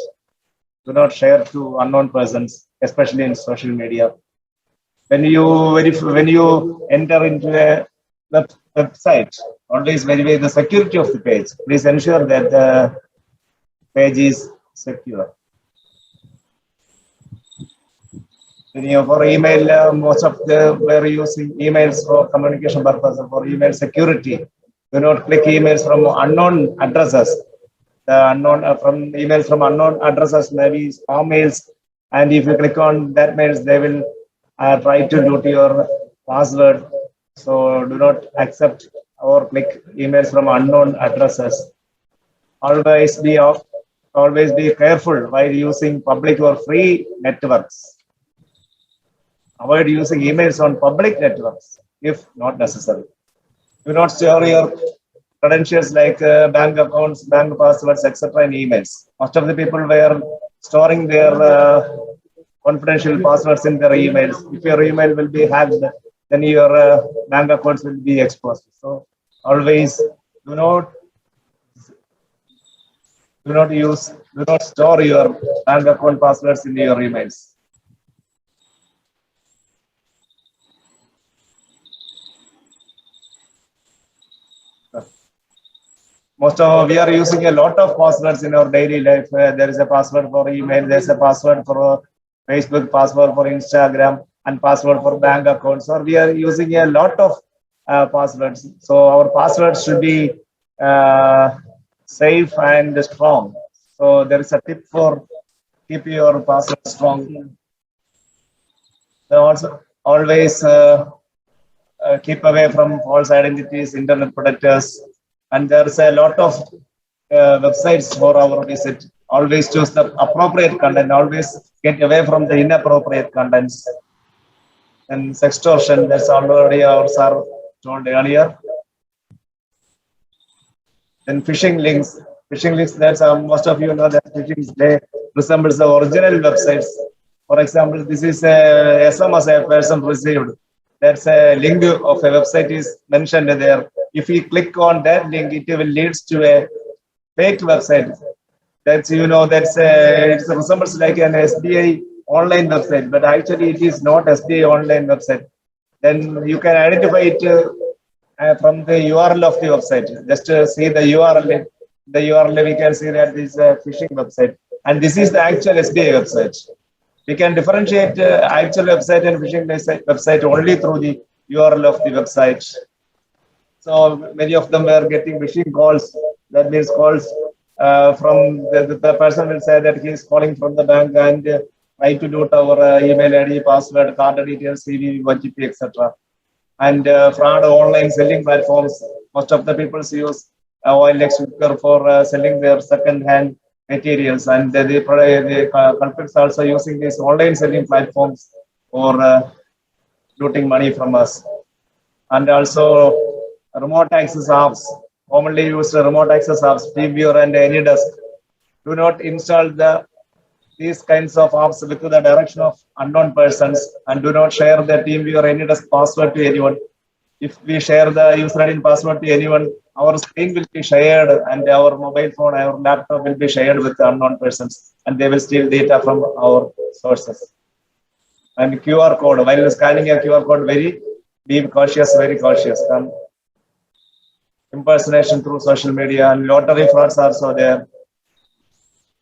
Do not share to unknown persons, especially in social media. When you enter into a website, always verify the security of the page. Please ensure that the page is secure. For email, most of them were using emails for communication purposes, for email security. Do not click emails from unknown addresses. The unknown from emails from unknown addresses, maybe spam mails, and if you click on that mails, they will try to loot your password. So do not accept or click emails from unknown addresses. Always be always be careful while using public or free networks. Avoid using emails on public networks if not necessary. Do not store your credentials like bank accounts, bank passwords, etc. in emails. Most of the people were storing their confidential passwords in their emails. If your email will be hacked, then your bank accounts will be exposed. So always do not store your bank account passwords in your emails. We are using a lot of passwords in our daily life. There is a password for email, there's a password for Facebook, password for Instagram, and password for bank accounts. Or we are using a lot of passwords. So our passwords should be safe and strong. So there is a tip for keep your password strong. So also always keep away from false identities, internet predators. And there's a lot of websites for our visit. Always choose the appropriate content. Always get away from the inappropriate contents. And sextortion, that's already our sir told earlier. Then phishing links. Phishing links, that's most of you know that phishing they resembles the original websites. For example, this is a SMS a person received. That's a link of a website is mentioned there. If you click on that link, it will leads to a fake website. That's it resembles like an SBI online website, but actually it is not SBI online website. Then you can identify it from the URL of the website. Just see the URL. The URL we can see that this is a phishing website, and this is the actual SBI website. We can differentiate actual website and phishing website only through the URL of the website. So many of them were getting phishing calls. That means calls from the person will say that he is calling from the bank and try to loot our email ID, password, card details, CV, 1GB, etc. And fraud online selling platforms. Most of the people use OLX for selling their second-hand materials, and the culprits also using these online selling platforms for looting money from us. And also remote access apps, commonly used remote access apps, TeamViewer and AnyDesk. Do not install these kinds of apps with the direction of unknown persons, and do not share the TeamViewer or AnyDesk password to anyone. If we share the username and password to anyone, our screen will be shared, and our mobile phone, our laptop will be shared with unknown persons, and they will steal data from our sources. And QR code, while scanning a QR code, be cautious, very cautious. Impersonation through social media and lottery frauds are also there.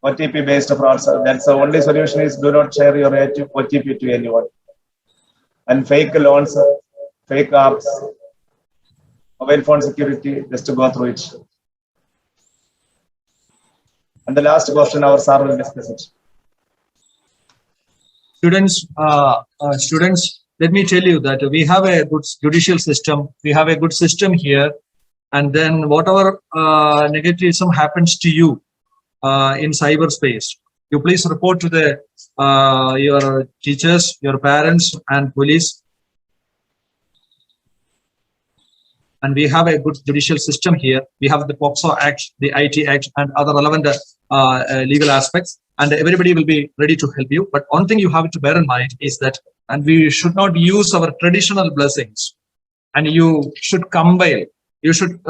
OTP based frauds. That's the only solution is do not share your OTP to anyone. And fake loans, fake apps, mobile phone security, just to go through it. And the last question, our sir will discuss it. Students, let me tell you that we have a good judicial system. We have a good system here. And then whatever negativism happens to you in cyberspace, you please report to your teachers, your parents, and police. And we have a good judicial system here. We have the POCSO Act, the IT Act, and other relevant legal aspects. And everybody will be ready to help you. But one thing you have to bear in mind is that, and we should not use our traditional blessings. And you should combine. You should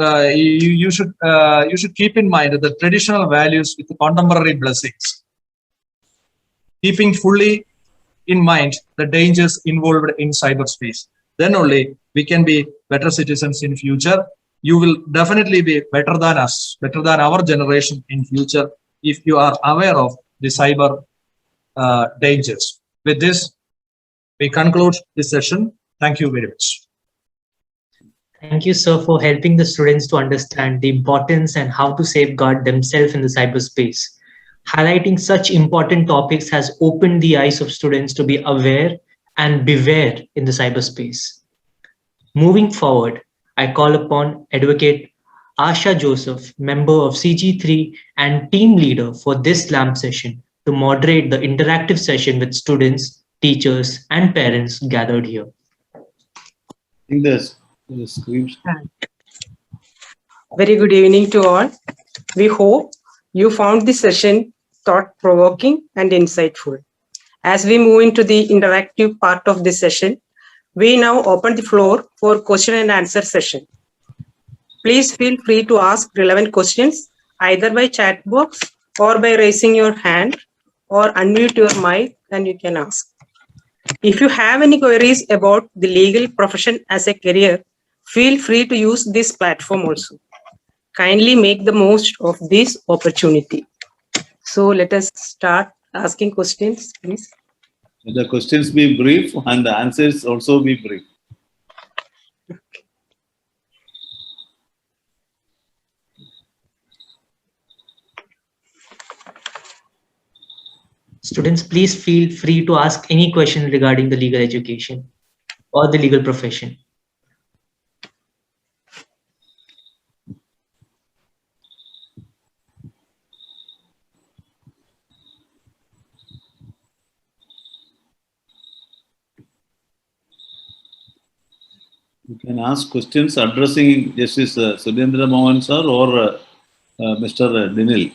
keep in mind the traditional values with the contemporary blessings, keeping fully in mind the dangers involved in cyberspace. Then only we can be better citizens in future. You will definitely be better than us, better than our generation in future, if you are aware of the cyber dangers. With this, we conclude this session. Thank you very much. Thank you, sir, for helping the students to understand the importance and how to safeguard themselves in the cyberspace. Highlighting such important topics has opened the eyes of students to be aware and beware in the cyberspace. Moving forward, I call upon Advocate Asha Joseph, member of CG3 and team leader for this LAMP session, to moderate the interactive session with students, teachers, and parents gathered here. I think the screen. Very good evening to all. We hope you found this session thought-provoking and insightful. As we move into the interactive part of this session, we now open the floor for question and answer session. Please feel free to ask relevant questions either by chat box or by raising your hand, or unmute your mic and you can ask. If you have any queries about the legal profession as a career, feel free to use this platform also. Kindly make the most of this opportunity. So let us start asking questions, please. The questions be brief and the answers also be brief. Students, please feel free to ask any question regarding the legal education or the legal profession. You can ask questions addressing Justice Sudhendra Mohan sir or Mr. Dinil.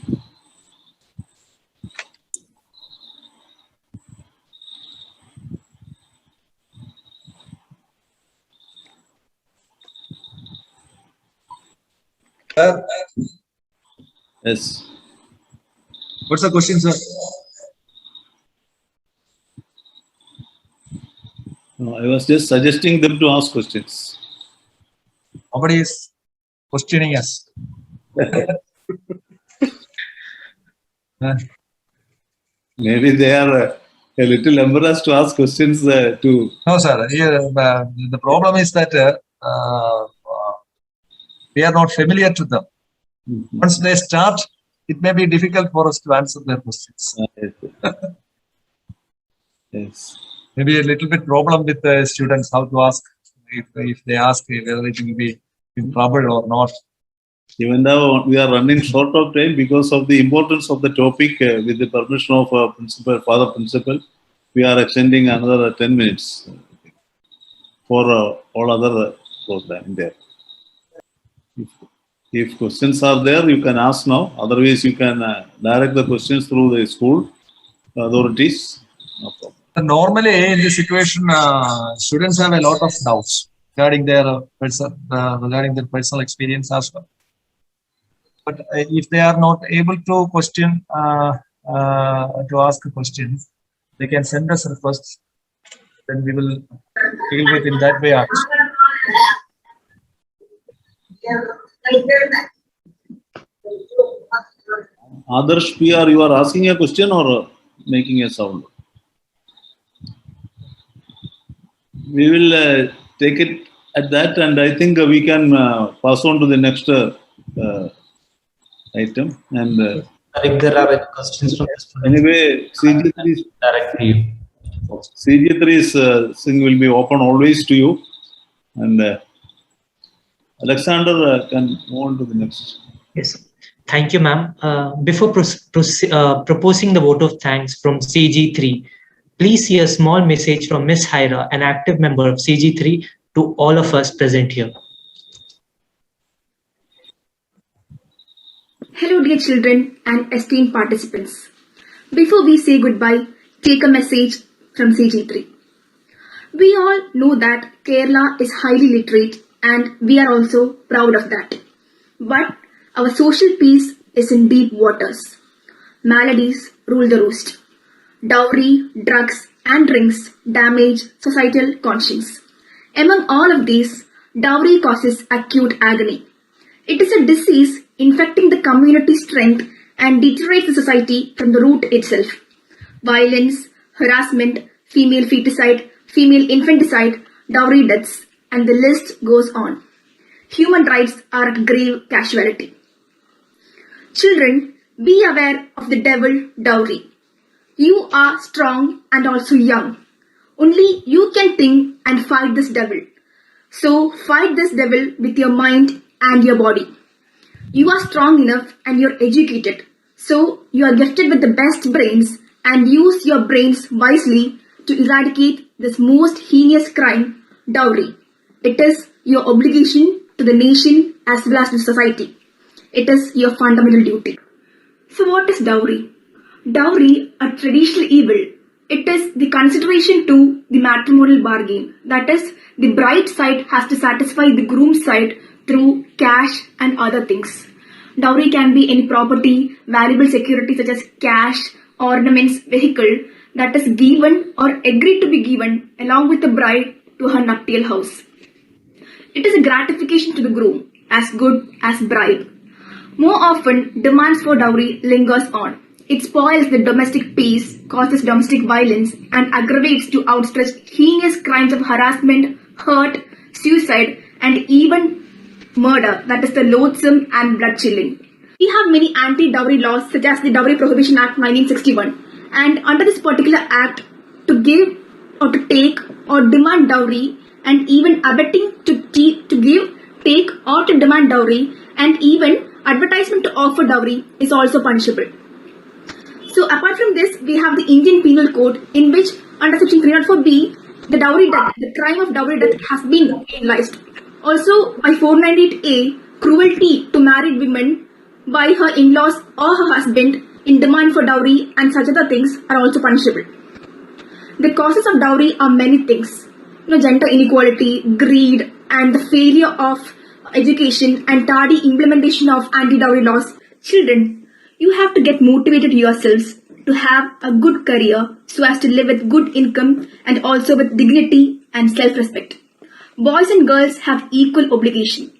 Yes. What's the question, sir? No, I was just suggesting them to ask questions. Nobody is questioning us. Maybe they are a little embarrassed to ask questions to. No, sir. Here, the problem is that we are not familiar to them. Once they start, it may be difficult for us to answer their questions. Yes. Maybe a little bit problem with the students how to ask. If they ask whether it will be in trouble or not. Even though we are running short of time because of the importance of the topic, with the permission of our principal, Father Principal, we are extending another 10 minutes for all other program there. If questions are there, you can ask now. Otherwise, you can direct the questions through the school authorities. No problem. Normally, in this situation, students have a lot of doubts regarding their personal experience as well. But if they are not able to question, to ask a question, they can send us requests. Then we will deal with in that way. Adarsh PR, you are asking a question or making a sound? We will take it at that, and I think we can pass on to the next item. And if there are questions from the students, anyway, CG3's thing will be open always to you. And Alexander can move on to the next. Yes. Thank you, ma'am. Before proposing the vote of thanks from CG3, please see a small message from Ms. Hyra, an active member of CG3, to all of us present here. Hello, dear children and esteemed participants. Before we say goodbye, take a message from CG3. We all know that Kerala is highly literate and we are also proud of that. But our social peace is in deep waters. Maladies rule the roost. Dowry, drugs and drinks damage societal conscience. Among all of these, dowry causes acute agony. It is a disease infecting the community strength and deteriorates the society from the root itself. Violence, harassment, female feticide, female infanticide, dowry deaths, and the list goes on. Human rights are at grave casualty. Children, be aware of the devil dowry. You are strong and also young. Only you can think and fight this devil. So fight this devil with your mind and your body. You are strong enough and you're educated. So you are gifted with the best brains and use your brains wisely to eradicate this most heinous crime, dowry. It is your obligation to the nation as well as the society. It is your fundamental duty. So what is dowry? Dowry, a traditional evil. It is the consideration to the matrimonial bargain. That is, the bride side has to satisfy the groom side through cash and other things. Dowry can be any property, valuable security such as cash, ornaments, vehicle that is given or agreed to be given along with the bride to her nuptial house. It is a gratification to the groom, as good as bribe. More often, demands for dowry lingers on. It spoils the domestic peace, causes domestic violence, and aggravates to outstretch heinous crimes of harassment, hurt, suicide, and even murder that is the loathsome and blood-chilling. We have many anti-dowry laws such as the Dowry Prohibition Act 1961, and under this particular act, to give or to take or demand dowry and even abetting to give, take or to demand dowry and even advertisement to offer dowry is also punishable. So apart from this, we have the Indian Penal Code in which under section 304B, the dowry death, the crime of dowry death has been penalized. Also by 498A, cruelty to married women by her in-laws or her husband in demand for dowry and such other things are also punishable. The causes of dowry are many things. Gender inequality, greed, and the failure of education and tardy implementation of anti-dowry laws. Children, you have to get motivated yourselves to have a good career so as to live with good income and also with dignity and self-respect. Boys and girls have equal obligation.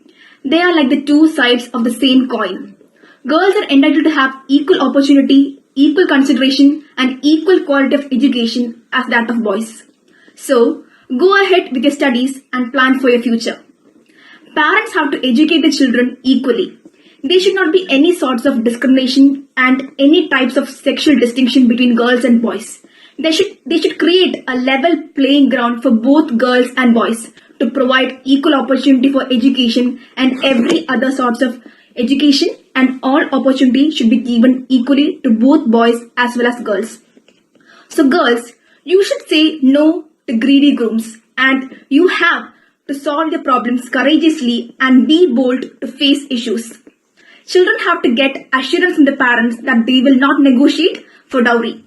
They are like the two sides of the same coin. Girls are entitled to have equal opportunity, equal consideration, and equal quality of education as that of boys. So, go ahead with your studies and plan for your future. Parents have to educate the children equally. There should not be any sorts of discrimination and any types of sexual distinction between girls and boys. They should create a level playing ground for both girls and boys to provide equal opportunity for education and every other sorts of education, and all opportunity should be given equally to both boys as well as girls. So girls, you should say no to greedy grooms and you have to solve your problems courageously and be bold to face issues. Children have to get assurance from the parents that they will not negotiate for dowry.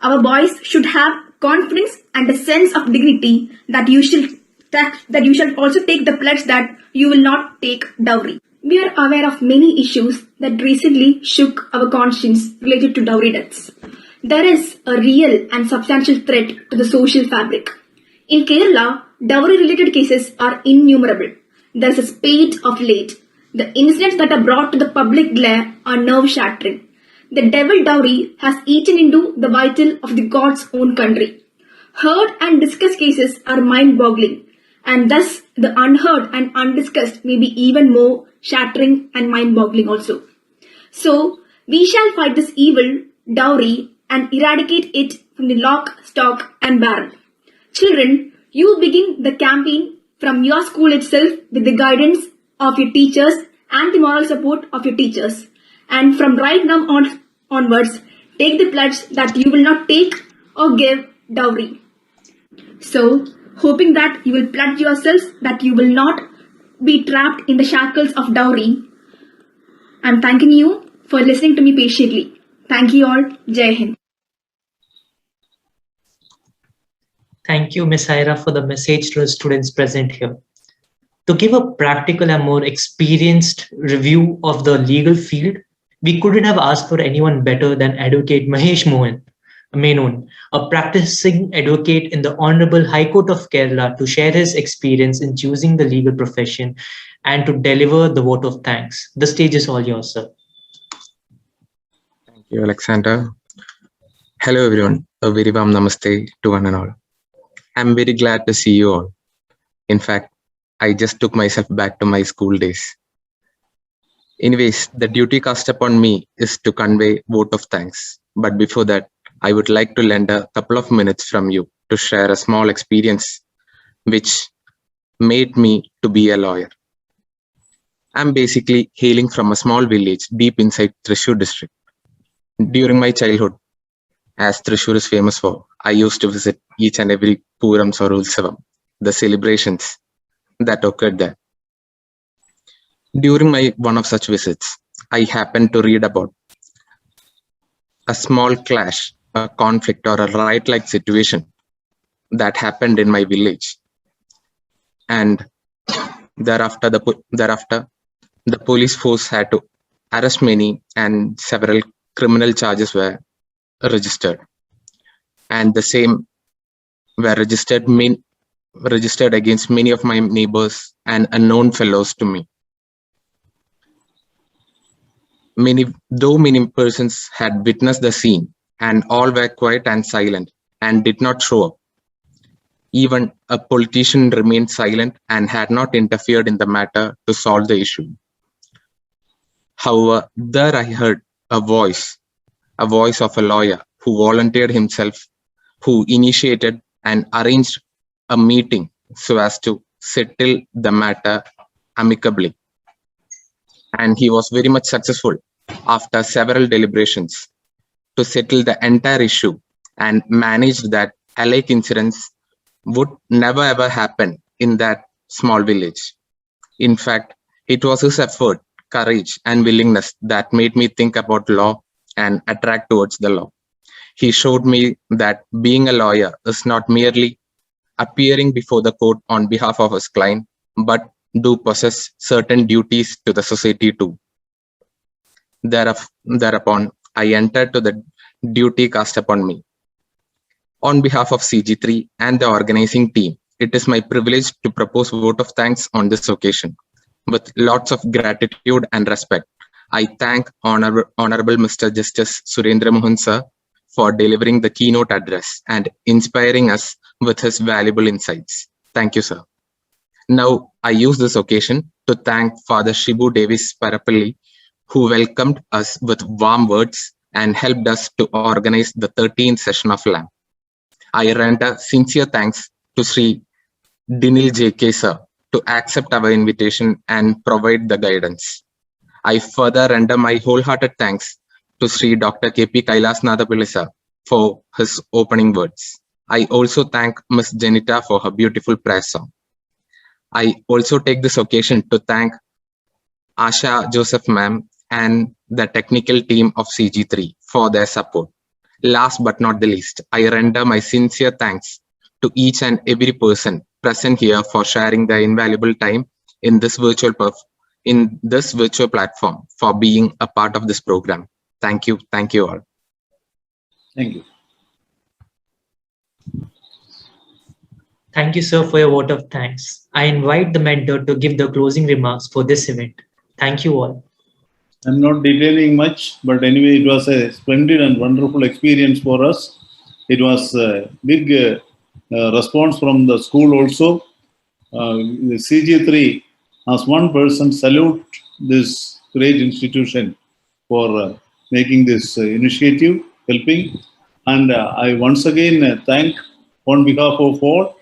Our boys should have confidence and a sense of dignity that you shall also take the pledge that you will not take dowry. We are aware of many issues that recently shook our conscience related to dowry deaths. There is a real and substantial threat to the social fabric. In Kerala, dowry-related cases are innumerable. There is a spate of late. The incidents that are brought to the public glare are nerve-shattering. The devil dowry has eaten into the vital of the God's own country. Heard and discussed cases are mind-boggling, and thus the unheard and undiscussed may be even more shattering and mind-boggling also. So, we shall fight this evil, dowry, and eradicate it from the lock, stock, and barrel. Children, you begin the campaign from your school itself with the guidance of your teachers and the moral support of your teachers. And from right now onwards, take the pledge that you will not take or give dowry. So, hoping that you will pledge yourselves that you will not be trapped in the shackles of dowry, I'm thanking you for listening to me patiently. Thank you all. Jai Hind. Thank you, Ms. Haira, for the message to the students present here. To give a practical and more experienced review of the legal field, we couldn't have asked for anyone better than Advocate Mahesh Menon, a practicing advocate in the Honorable High Court of Kerala, to share his experience in choosing the legal profession and to deliver the vote of thanks. The stage is all yours, sir. Thank you, Alexander. Hello, everyone. A very warm namaste to one and all. I'm very glad to see you all. In fact, I just took myself back to my school days. Anyways, the duty cast upon me is to convey vote of thanks. But before that, I would like to lend a couple of minutes from you to share a small experience which made me to be a lawyer. I'm basically hailing from a small village deep inside Thrissur district. During my childhood, as Thrissur is famous for, I used to visit each and every Purams or Utsavam, the celebrations that occurred there. During one of such visits, I happened to read about a small clash, a conflict, or a riot-like situation that happened in my village. And thereafter, the police force had to arrest many, and several criminal charges were registered. And the same were registered against many of my neighbors and unknown fellows to me. Many persons had witnessed the scene, and all were quiet and silent and did not show up. Even a politician remained silent and had not interfered in the matter to solve the issue. However, there I heard a voice of a lawyer who volunteered himself, who initiated and arranged a meeting so as to settle the matter amicably. And he was very much successful after several deliberations to settle the entire issue and managed that alike incidents would never ever happen in that small village. In fact, it was his effort, courage, and willingness that made me think about law and attract towards the law. He showed me that being a lawyer is not merely appearing before the court on behalf of his client, but do possess certain duties to the society too. Thereupon, I entered to the duty cast upon me. On behalf of CG3 and the organizing team, it is my privilege to propose a vote of thanks on this occasion. With lots of gratitude and respect, I thank Honorable Mr. Justice Surendra Mohan sir for delivering the keynote address and inspiring us with his valuable insights. Thank you, sir. Now, I use this occasion to thank Father Shibu Davis Parapalli, who welcomed us with warm words and helped us to organize the 13th session of LAM. I render sincere thanks to Sri Dinil J.K. sir to accept our invitation and provide the guidance. I further render my wholehearted thanks to Sri Dr. K.P. Kailasnatha Pillai sir for his opening words. I also thank Ms. Janita for her beautiful prayer song. I also take this occasion to thank Asha Joseph ma'am and the technical team of CG3 for their support. Last but not the least, I render my sincere thanks to each and every person present here for sharing their invaluable time in this virtual platform, for being a part of this program. Thank you all. Thank you. Thank you, sir, for your vote of thanks. I invite the mentor to give the closing remarks for this event. Thank you all. I'm not detailing much, but anyway, it was a splendid and wonderful experience for us. It was a big response from the school also. The CG3, as one person, salute this great institution for making this initiative, helping. And I once again thank, on behalf of all,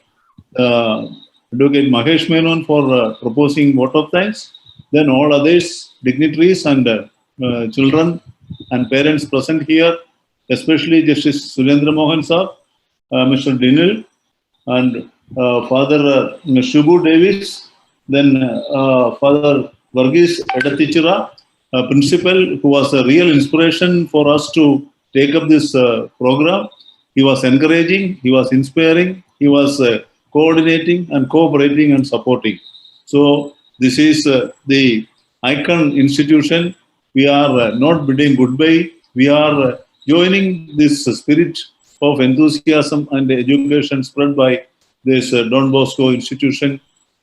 Advocate Mahesh Menon for proposing vote of thanks. Then all others, dignitaries and children and parents present here, especially Justice Surendra Mohan sir, Mr. Dinil, and Father Shubu Davis, then Father Varghese Edatichira, principal, who was a real inspiration for us to take up this program. He was encouraging, he was inspiring, he was coordinating and cooperating and supporting. So this is the icon institution. We are not bidding goodbye. We are joining this spirit of enthusiasm and education spread by this Don Bosco institution.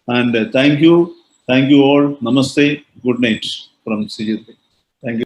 And thank you all. Namaste. Good night from CG3.